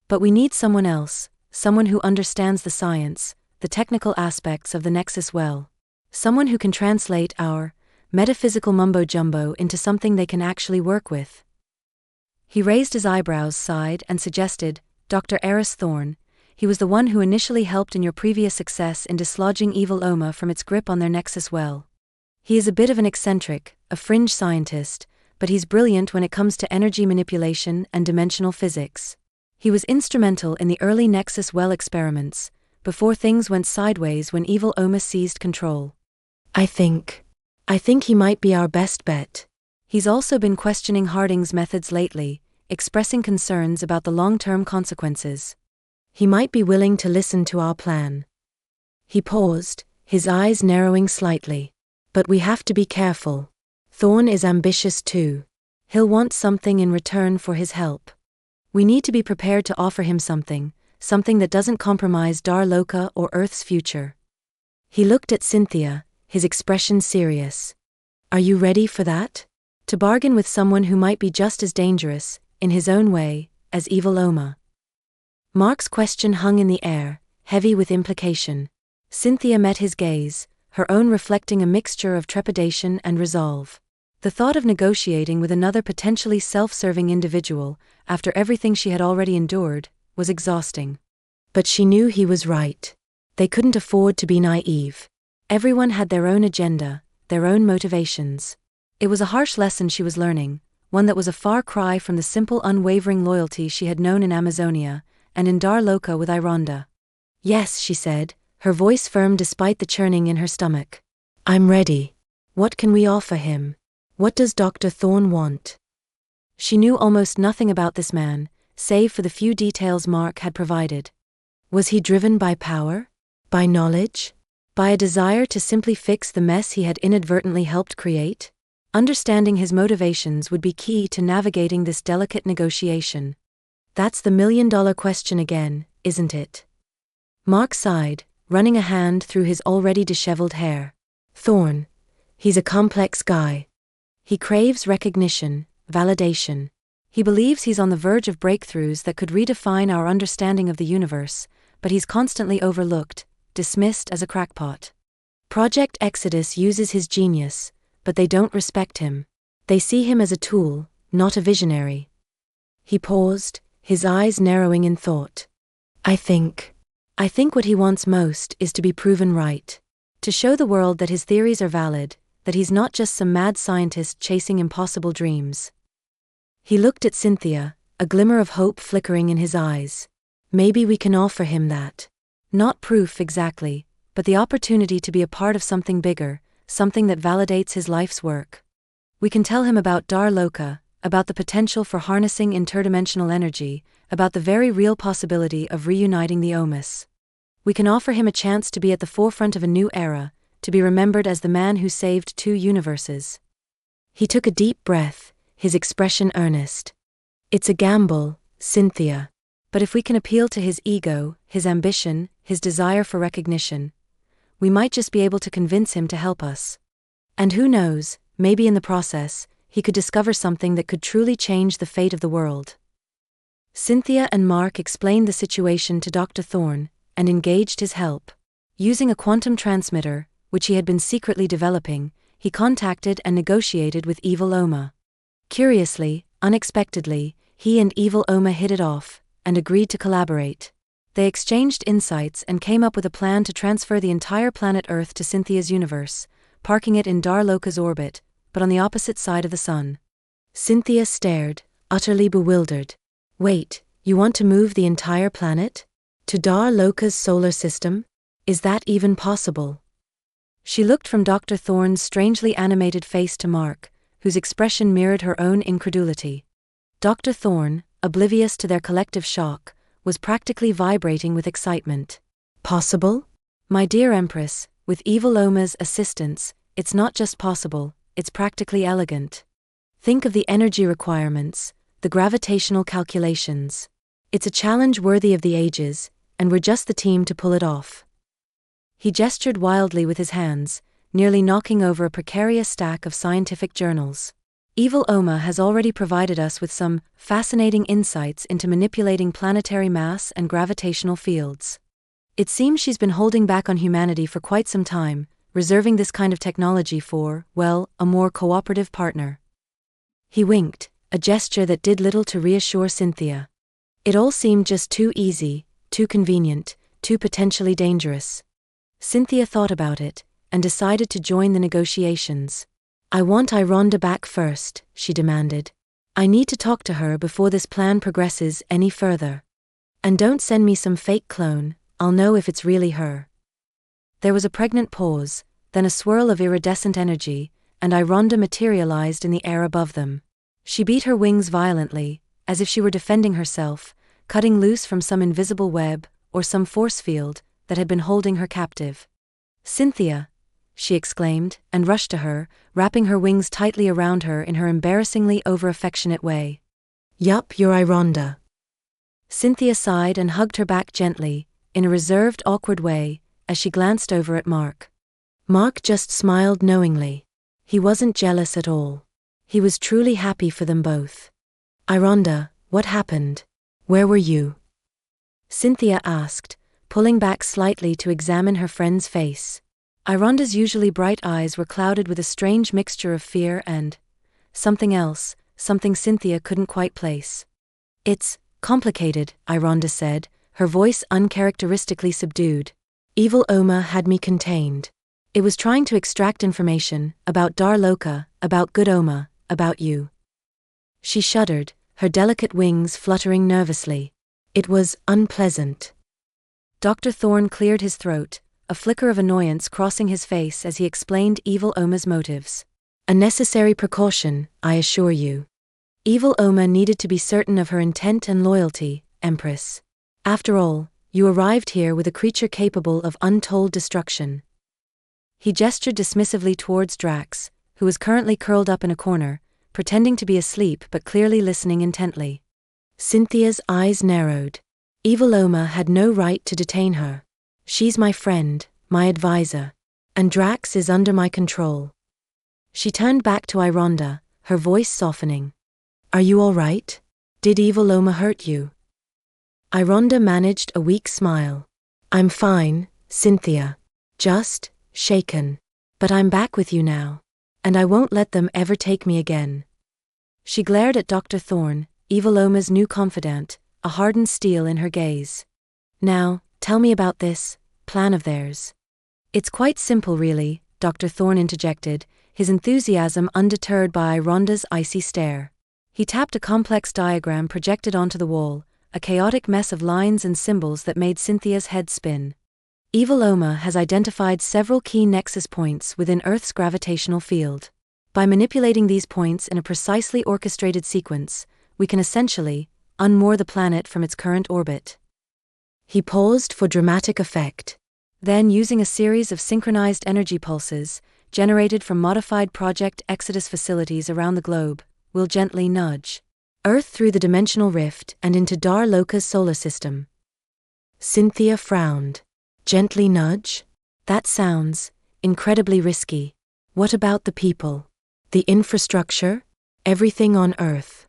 But we need someone else, someone who understands the science, the technical aspects of the Nexus well. Someone who can translate metaphysical mumbo-jumbo into something they can actually work with. He raised his eyebrows, sighed, and suggested, Dr. Eris Thorn, he was the one who initially helped in your previous success in dislodging evil Oma from its grip on their Nexus well. He is a bit of an eccentric, a fringe scientist, but he's brilliant when it comes to energy manipulation and dimensional physics. He was instrumental in the early Nexus well experiments, before things went sideways when evil Oma seized control. I think he might be our best bet. He's also been questioning Harding's methods lately, expressing concerns about the long-term consequences. He might be willing to listen to our plan. He paused, his eyes narrowing slightly. But we have to be careful. Thorn is ambitious too. He'll want something in return for his help. We need to be prepared to offer him something that doesn't compromise Dar Loka or Earth's future. He looked at Cynthia, his expression serious. Are you ready for that? To bargain with someone who might be just as dangerous, in his own way, as evil Oma? Mark's question hung in the air, heavy with implication. Cynthia met his gaze, her own reflecting a mixture of trepidation and resolve. The thought of negotiating with another potentially self-serving individual, after everything she had already endured, was exhausting. But she knew he was right. They couldn't afford to be naive. Everyone had their own agenda, their own motivations. It was a harsh lesson she was learning, one that was a far cry from the simple unwavering loyalty she had known in Amazonia, and in Dar Loka with Ironda. Yes, she said, her voice firm despite the churning in her stomach. I'm ready. What can we offer him? What does Dr. Thorn want? She knew almost nothing about this man, save for the few details Mark had provided. Was he driven by power? By knowledge? By a desire to simply fix the mess he had inadvertently helped create? Understanding his motivations would be key to navigating this delicate negotiation. That's the million-dollar question again, isn't it? Mark sighed, running a hand through his already disheveled hair. Thorn. He's a complex guy. He craves recognition, validation. He believes he's on the verge of breakthroughs that could redefine our understanding of the universe, but he's constantly overlooked, dismissed as a crackpot. Project Exodus uses his genius, but they don't respect him. They see him as a tool, not a visionary. He paused, his eyes narrowing in thought. I think what he wants most is to be proven right. To show the world that his theories are valid, that he's not just some mad scientist chasing impossible dreams. He looked at Cynthia, a glimmer of hope flickering in his eyes. Maybe we can offer him that. Not proof exactly, but the opportunity to be a part of something bigger, something that validates his life's work. We can tell him about Dar Loka, about the potential for harnessing interdimensional energy, about the very real possibility of reuniting the Omas. We can offer him a chance to be at the forefront of a new era, to be remembered as the man who saved 2 universes. He took a deep breath, his expression earnest. It's a gamble, Cynthia. But if we can appeal to his ego, his ambition, his desire for recognition, we might just be able to convince him to help us. And who knows, maybe in the process, he could discover something that could truly change the fate of the world. Cynthia and Mark explained the situation to Dr. Thorn, and engaged his help. Using a quantum transmitter, which he had been secretly developing, he contacted and negotiated with Evil Oma. Curiously, unexpectedly, he and Evil Oma hit it off, and agreed to collaborate. They exchanged insights and came up with a plan to transfer the entire planet Earth to Cynthia's universe, parking it in Dar Loka's orbit, but on the opposite side of the sun. Cynthia stared, utterly bewildered. Wait, you want to move the entire planet? To Dar Loka's solar system? Is that even possible? She looked from Dr. Thorn's strangely animated face to Mark, whose expression mirrored her own incredulity. Dr. Thorn, oblivious to their collective shock, was practically vibrating with excitement. Possible? My dear Empress, with Evil Oma's assistance, it's not just possible, it's practically elegant. Think of the energy requirements, the gravitational calculations. It's a challenge worthy of the ages, and we're just the team to pull it off. He gestured wildly with his hands, nearly knocking over a precarious stack of scientific journals. Evil Oma has already provided us with some fascinating insights into manipulating planetary mass and gravitational fields. It seems she's been holding back on humanity for quite some time, reserving this kind of technology for, well, a more cooperative partner. He winked, a gesture that did little to reassure Cynthia. It all seemed just too easy, too convenient, too potentially dangerous. Cynthia thought about it, and decided to join the negotiations. "I want Ironda back first," she demanded. "I need to talk to her before this plan progresses any further. And don't send me some fake clone, I'll know if it's really her." There was a pregnant pause, then a swirl of iridescent energy, and Ironda materialized in the air above them. She beat her wings violently, as if she were defending herself, cutting loose from some invisible web, or some force field, that had been holding her captive. "Cynthia!" she exclaimed, and rushed to her, wrapping her wings tightly around her in her embarrassingly over-affectionate way. "Yup, you're Ironda." Cynthia sighed and hugged her back gently, in a reserved, awkward way, as she glanced over at Mark. Mark just smiled knowingly. He wasn't jealous at all. He was truly happy for them both. "Ironda, what happened? Where were you?" Cynthia asked, pulling back slightly to examine her friend's face. Ironda's usually bright eyes were clouded with a strange mixture of fear and something else, something Cynthia couldn't quite place. "It's complicated," Ironda said, her voice uncharacteristically subdued. "Evil Oma had me contained. It was trying to extract information about Dar Loka, about Good Oma, about you." She shuddered, her delicate wings fluttering nervously. "It was unpleasant." Dr. Thorne cleared his throat, a flicker of annoyance crossing his face as he explained Evil Oma's motives. "A necessary precaution, I assure you. Evil Oma needed to be certain of her intent and loyalty, Empress. After all, you arrived here with a creature capable of untold destruction." He gestured dismissively towards Drax, who was currently curled up in a corner, pretending to be asleep but clearly listening intently. Cynthia's eyes narrowed. Evil Oma had no right to detain her. "She's my friend, my advisor. And Drax is under my control." She turned back to Ironda, her voice softening. "Are you all right? Did Evil Oma hurt you?" Ironda managed a weak smile. "I'm fine, Cynthia. Just shaken. But I'm back with you now. And I won't let them ever take me again." She glared at Dr. Thorne, Evil Oma's new confidant, a hardened steel in her gaze. "Now, tell me about this plan of theirs." "It's quite simple really," Dr. Thorne interjected, his enthusiasm undeterred by Ironda's icy stare. He tapped a complex diagram projected onto the wall, a chaotic mess of lines and symbols that made Cynthia's head spin. "Evil Oma has identified several key nexus points within Earth's gravitational field. By manipulating these points in a precisely orchestrated sequence, we can essentially unmoor the planet from its current orbit." He paused for dramatic effect. Then, using a series of synchronized energy pulses, generated from modified Project Exodus facilities around the globe, we'll gently nudge Earth through the dimensional rift and into Dar Loka's solar system. Cynthia frowned. "Gently nudge? That sounds incredibly risky. What about the people? The infrastructure? Everything on Earth?"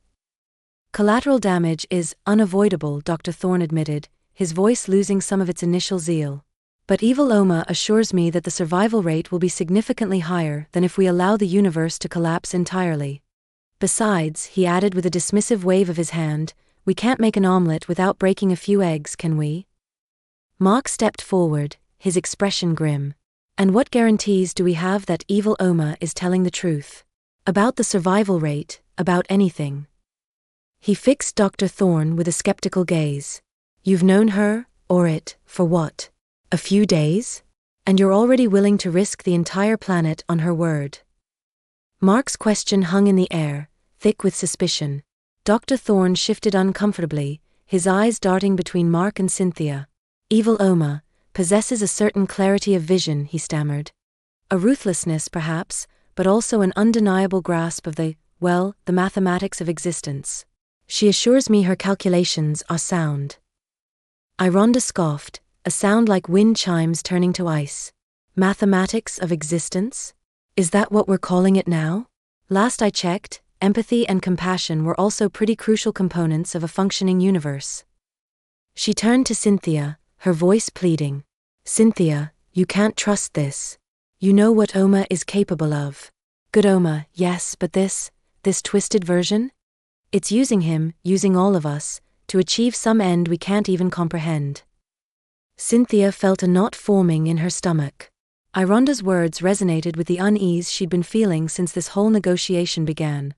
"Collateral damage is unavoidable," Dr. Thorne admitted, his voice losing some of its initial zeal. "But Evil Oma assures me that the survival rate will be significantly higher than if we allow the universe to collapse entirely. Besides," he added with a dismissive wave of his hand, "we can't make an omelette without breaking a few eggs, can we?" Mark stepped forward, his expression grim. "And what guarantees do we have that Evil Oma is telling the truth? About the survival rate, about anything?" He fixed Dr. Thorne with a skeptical gaze. "You've known her, or it, for what? A few days? And you're already willing to risk the entire planet on her word?" Mark's question hung in the air, thick with suspicion. Dr. Thorne shifted uncomfortably, his eyes darting between Mark and Cynthia. "Evil Oma possesses a certain clarity of vision," he stammered. "A ruthlessness, perhaps, but also an undeniable grasp of the mathematics of existence. She assures me her calculations are sound." Ironda scoffed, a sound like wind chimes turning to ice. "Mathematics of existence? Is that what we're calling it now? Last I checked, empathy and compassion were also pretty crucial components of a functioning universe." She turned to Cynthia, her voice pleading. "Cynthia, you can't trust this. You know what Oma is capable of. Good Oma, yes, but this twisted version? It's using him, using all of us, to achieve some end we can't even comprehend. Cynthia felt a knot forming in her stomach. Ironda's words resonated with the unease she'd been feeling since this whole negotiation began.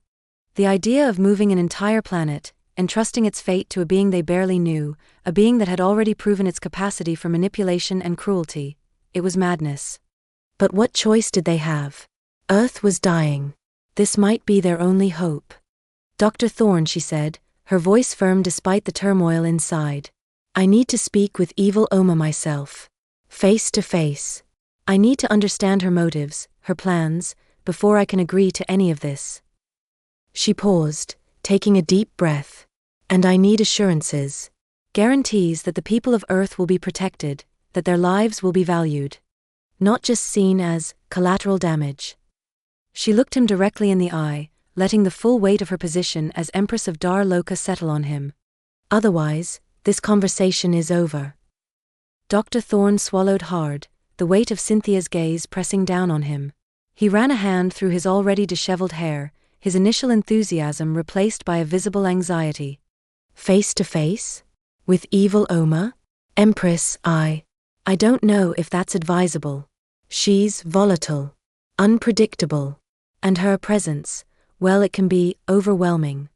The idea of moving an entire planet, entrusting its fate to a being they barely knew, a being that had already proven its capacity for manipulation and cruelty, it was madness. But what choice did they have? Earth was dying. This might be their only hope. Dr. Thorne, she said, her voice firm despite the turmoil inside. I need to speak with evil Oma myself. Face to face. I need to understand her motives, her plans, before I can agree to any of this. She paused, taking a deep breath. And I need assurances. Guarantees that the people of Earth will be protected, that their lives will be valued. Not just seen as collateral damage. She looked him directly in the eye, letting the full weight of her position as Empress of Dar Loka settle on him. Otherwise, this conversation is over. Dr. Thorne swallowed hard, the weight of Cynthia's gaze pressing down on him. He ran a hand through his already disheveled hair, his initial enthusiasm replaced by a visible anxiety. Face to face? With evil Oma? Empress, I don't know if that's advisable. She's volatile, unpredictable, and her presence, well, it can be overwhelming.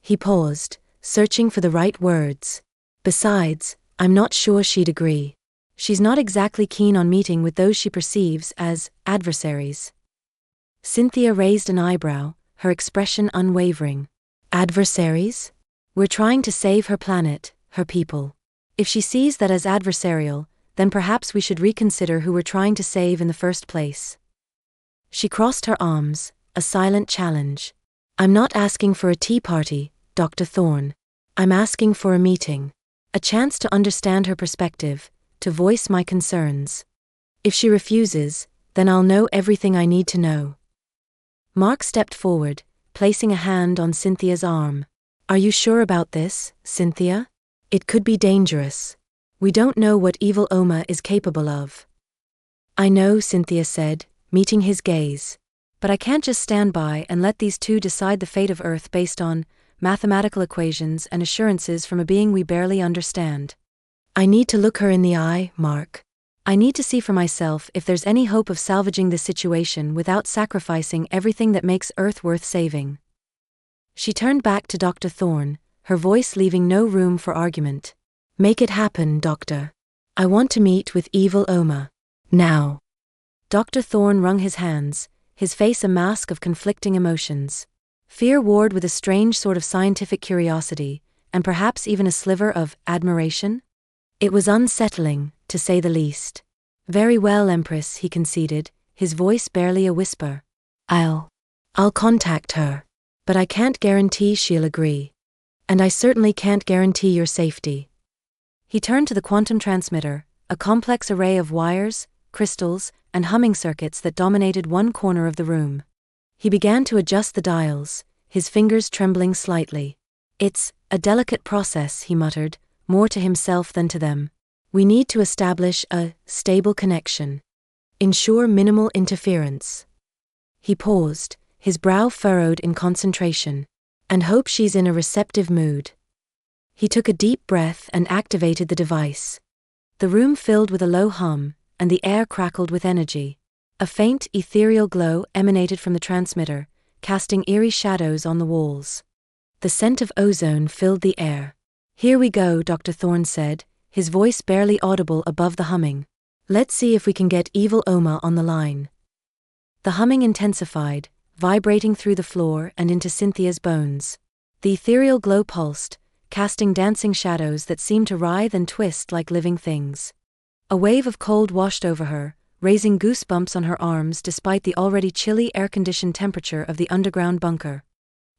He paused, searching for the right words. Besides, I'm not sure she'd agree. She's not exactly keen on meeting with those she perceives as adversaries. Cynthia raised an eyebrow, her expression unwavering. Adversaries? We're trying to save her planet, her people. If she sees that as adversarial, then perhaps we should reconsider who we're trying to save in the first place. She crossed her arms, a silent challenge. I'm not asking for a tea party, Dr. Thorne. I'm asking for a meeting. A chance to understand her perspective, to voice my concerns. If she refuses, then I'll know everything I need to know. Mark stepped forward, placing a hand on Cynthia's arm. Are you sure about this, Cynthia? It could be dangerous. We don't know what evil Oma is capable of. I know, Cynthia said, meeting his gaze. But I can't just stand by and let these two decide the fate of Earth based on mathematical equations and assurances from a being we barely understand. I need to look her in the eye, Mark. I need to see for myself if there's any hope of salvaging this situation without sacrificing everything that makes Earth worth saving. She turned back to Dr. Thorne, her voice leaving no room for argument. Make it happen, Doctor. I want to meet with evil Oma. Now. Dr. Thorne wrung his hands, his face a mask of conflicting emotions. Fear warred with a strange sort of scientific curiosity, and perhaps even a sliver of admiration. It was unsettling, to say the least. Very well, Empress, he conceded, his voice barely a whisper. I'll contact her. But I can't guarantee she'll agree. And I certainly can't guarantee your safety. He turned to the quantum transmitter, a complex array of wires, crystals, and humming circuits that dominated one corner of the room. He began to adjust the dials, his fingers trembling slightly. It's a delicate process, he muttered, more to himself than to them. We need to establish a stable connection. Ensure minimal interference. He paused, his brow furrowed in concentration. And hope she's in a receptive mood. He took a deep breath and activated the device. The room filled with a low hum, and the air crackled with energy. A faint, ethereal glow emanated from the transmitter, casting eerie shadows on the walls. The scent of ozone filled the air. Here we go, Dr. Thorne said, his voice barely audible above the humming. Let's see if we can get evil Oma on the line. The humming intensified, vibrating through the floor and into Cynthia's bones. The ethereal glow pulsed, casting dancing shadows that seemed to writhe and twist like living things. A wave of cold washed over her, raising goosebumps on her arms despite the already chilly air-conditioned temperature of the underground bunker.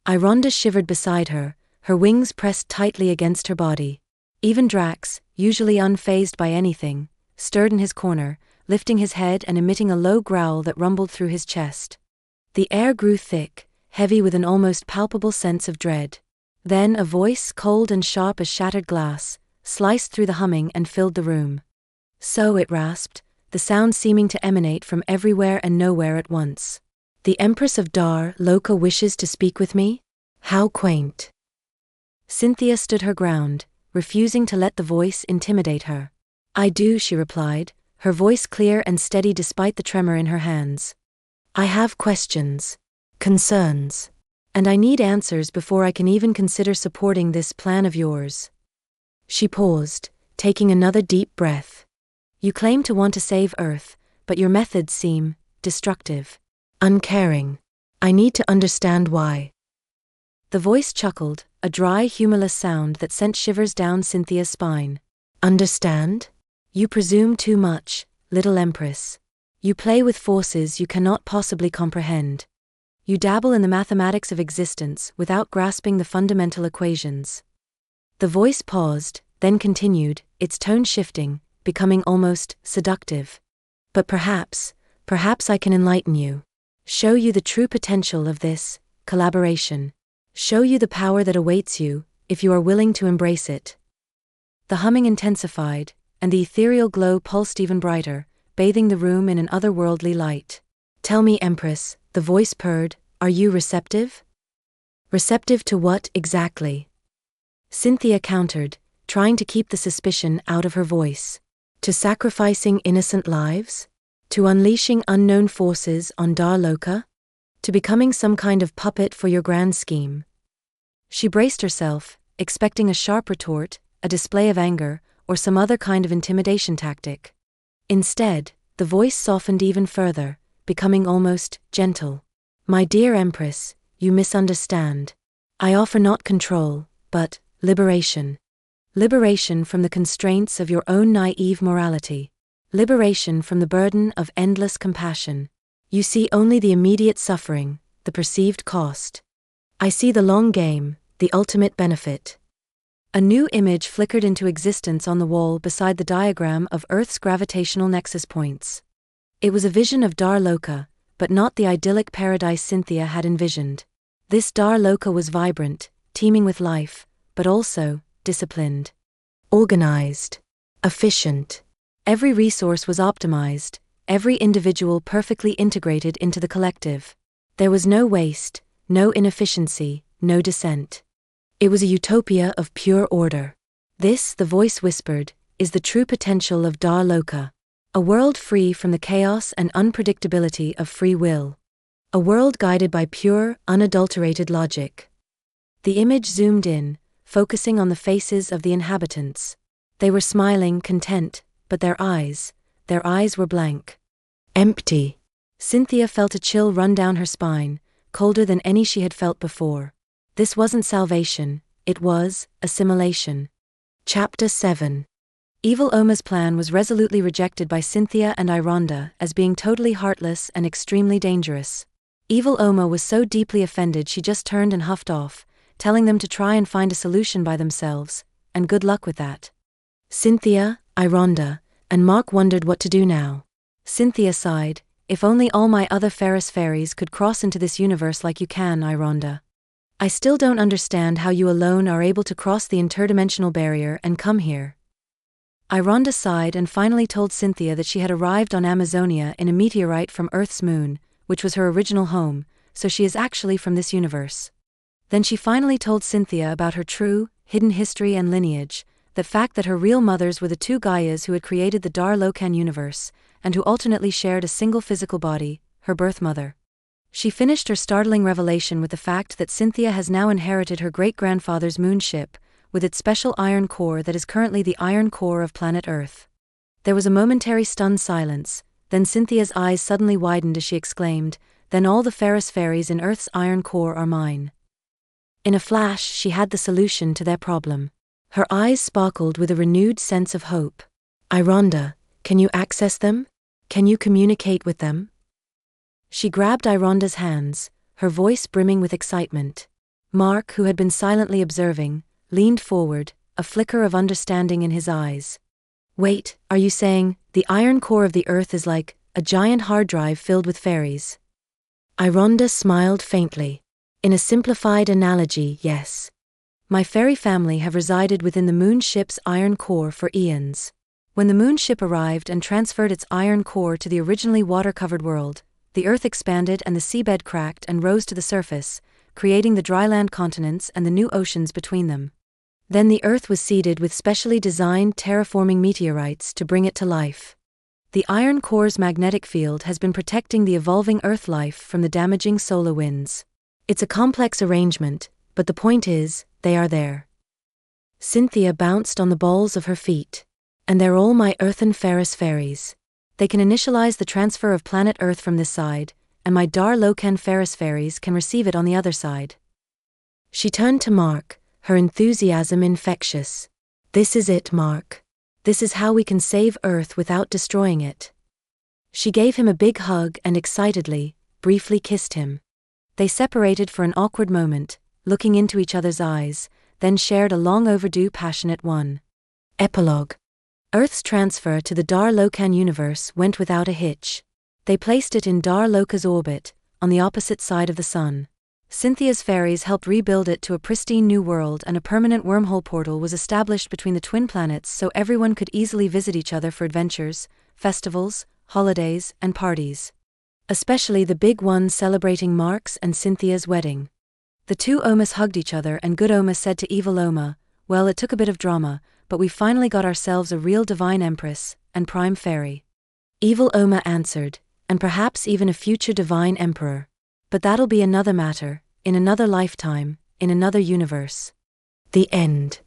Ironda shivered beside her, her wings pressed tightly against her body. Even Drax, usually unfazed by anything, stirred in his corner, lifting his head and emitting a low growl that rumbled through his chest. The air grew thick, heavy with an almost palpable sense of dread. Then a voice, cold and sharp as shattered glass, sliced through the humming and filled the room. So, it rasped, the sound seeming to emanate from everywhere and nowhere at once. "The Empress of Dar Loka wishes to speak with me? How quaint." Cynthia stood her ground, refusing to let the voice intimidate her. "I do," she replied, her voice clear and steady despite the tremor in her hands. "I have questions, concerns, and I need answers before I can even consider supporting this plan of yours." She paused, taking another deep breath. "You claim to want to save Earth, but your methods seem destructive, uncaring. I need to understand why." The voice chuckled, a dry, humorless sound that sent shivers down Cynthia's spine. "Understand? You presume too much, little Empress. You play with forces you cannot possibly comprehend. You dabble in the mathematics of existence without grasping the fundamental equations." The voice paused, then continued, its tone shifting, becoming almost seductive. "But perhaps I can enlighten you. Show you the true potential of this collaboration. Show you the power that awaits you, if you are willing to embrace it." The humming intensified, and the ethereal glow pulsed even brighter, bathing the room in an otherworldly light. "Tell me, Empress," the voice purred, "are you receptive?" "Receptive to what, exactly?" Cynthia countered, trying to keep the suspicion out of her voice. "To sacrificing innocent lives? To unleashing unknown forces on Dar Loka? To becoming some kind of puppet for your grand scheme?" She braced herself, expecting a sharp retort, a display of anger, or some other kind of intimidation tactic. Instead, the voice softened even further, becoming almost gentle. "My dear Empress, you misunderstand. I offer not control, but liberation. Liberation from the constraints of your own naive morality. Liberation from the burden of endless compassion. You see only the immediate suffering, the perceived cost. I see the long game, the ultimate benefit." A new image flickered into existence on the wall beside the diagram of Earth's gravitational nexus points. It was a vision of Dar Loka, but not the idyllic paradise Cynthia had envisioned. This Dar Loka was vibrant, teeming with life, but also disciplined, organized, efficient. Every resource was optimized, every individual perfectly integrated into the collective. There was no waste, no inefficiency, no dissent. It was a utopia of pure order. "This," the voice whispered, "is the true potential of Dar Loka. A world free from the chaos and unpredictability of free will. A world guided by pure, unadulterated logic." The image zoomed in, focusing on the faces of the inhabitants. They were smiling, content, but their eyes were blank. Empty. Cynthia felt a chill run down her spine, colder than any she had felt before. This wasn't salvation, it was assimilation. Chapter 7. Evil Oma's plan was resolutely rejected by Cynthia and Ironda as being totally heartless and extremely dangerous. Evil Oma was so deeply offended she just turned and huffed off, telling them to try and find a solution by themselves, and good luck with that. Cynthia, Ironda, and Mark wondered what to do now. Cynthia sighed, "If only all my other Ferris fairies could cross into this universe like you can, Ironda. I still don't understand how you alone are able to cross the interdimensional barrier and come here." Ironda sighed and finally told Cynthia that she had arrived on Amazonia in a meteorite from Earth's moon, which was her original home, so she is actually from this universe. Then she finally told Cynthia about her true, hidden history and lineage, the fact that her real mothers were the two Gaias who had created the Dar Lokan universe, and who alternately shared a single physical body, her birth mother. She finished her startling revelation with the fact that Cynthia has now inherited her great-grandfather's moonship, with its special iron core that is currently the iron core of planet Earth. There was a momentary stunned silence, then Cynthia's eyes suddenly widened as she exclaimed, "Then all the Ferris fairies in Earth's iron core are mine." In a flash she had the solution to their problem. Her eyes sparkled with a renewed sense of hope. "Ironda, can you access them? Can you communicate with them?" She grabbed Ironda's hands, her voice brimming with excitement. Mark, who had been silently observing, leaned forward, a flicker of understanding in his eyes. "Wait, are you saying, the iron core of the Earth is like a giant hard drive filled with fairies?" Ironda smiled faintly. "In a simplified analogy, yes. My fairy family have resided within the moon ship's iron core for eons. When the moon ship arrived and transferred its iron core to the originally water-covered world, the earth expanded and the seabed cracked and rose to the surface, creating the dryland continents and the new oceans between them. Then the earth was seeded with specially designed terraforming meteorites to bring it to life. The iron core's magnetic field has been protecting the evolving earth life from the damaging solar winds. It's a complex arrangement, but the point is, they are there. Cynthia bounced on the balls of her feet. And they're all my earthen Ferris fairies. They can initialize the transfer of planet Earth from this side, and my Dar Loka Ferris fairies can receive it on the other side. She turned to Mark, her enthusiasm infectious. This is it, Mark. This is how we can save Earth without destroying it. She gave him a big hug and excitedly, briefly kissed him. They separated for an awkward moment, looking into each other's eyes, then shared a long overdue passionate one. Epilogue. Earth's transfer to the Dar Loka universe went without a hitch. They placed it in Dar Loka's orbit, on the opposite side of the sun. Cynthia's fairies helped rebuild it to a pristine new world, and a permanent wormhole portal was established between the twin planets so everyone could easily visit each other for adventures, festivals, holidays, and parties. Especially the big one celebrating Mark's and Cynthia's wedding. The two Omas hugged each other and Good Oma said to Evil Oma, "Well, it took a bit of drama, but we finally got ourselves a real divine empress and prime fairy." Evil Oma answered, "And perhaps even a future divine emperor. But that'll be another matter, in another lifetime, in another universe." The end.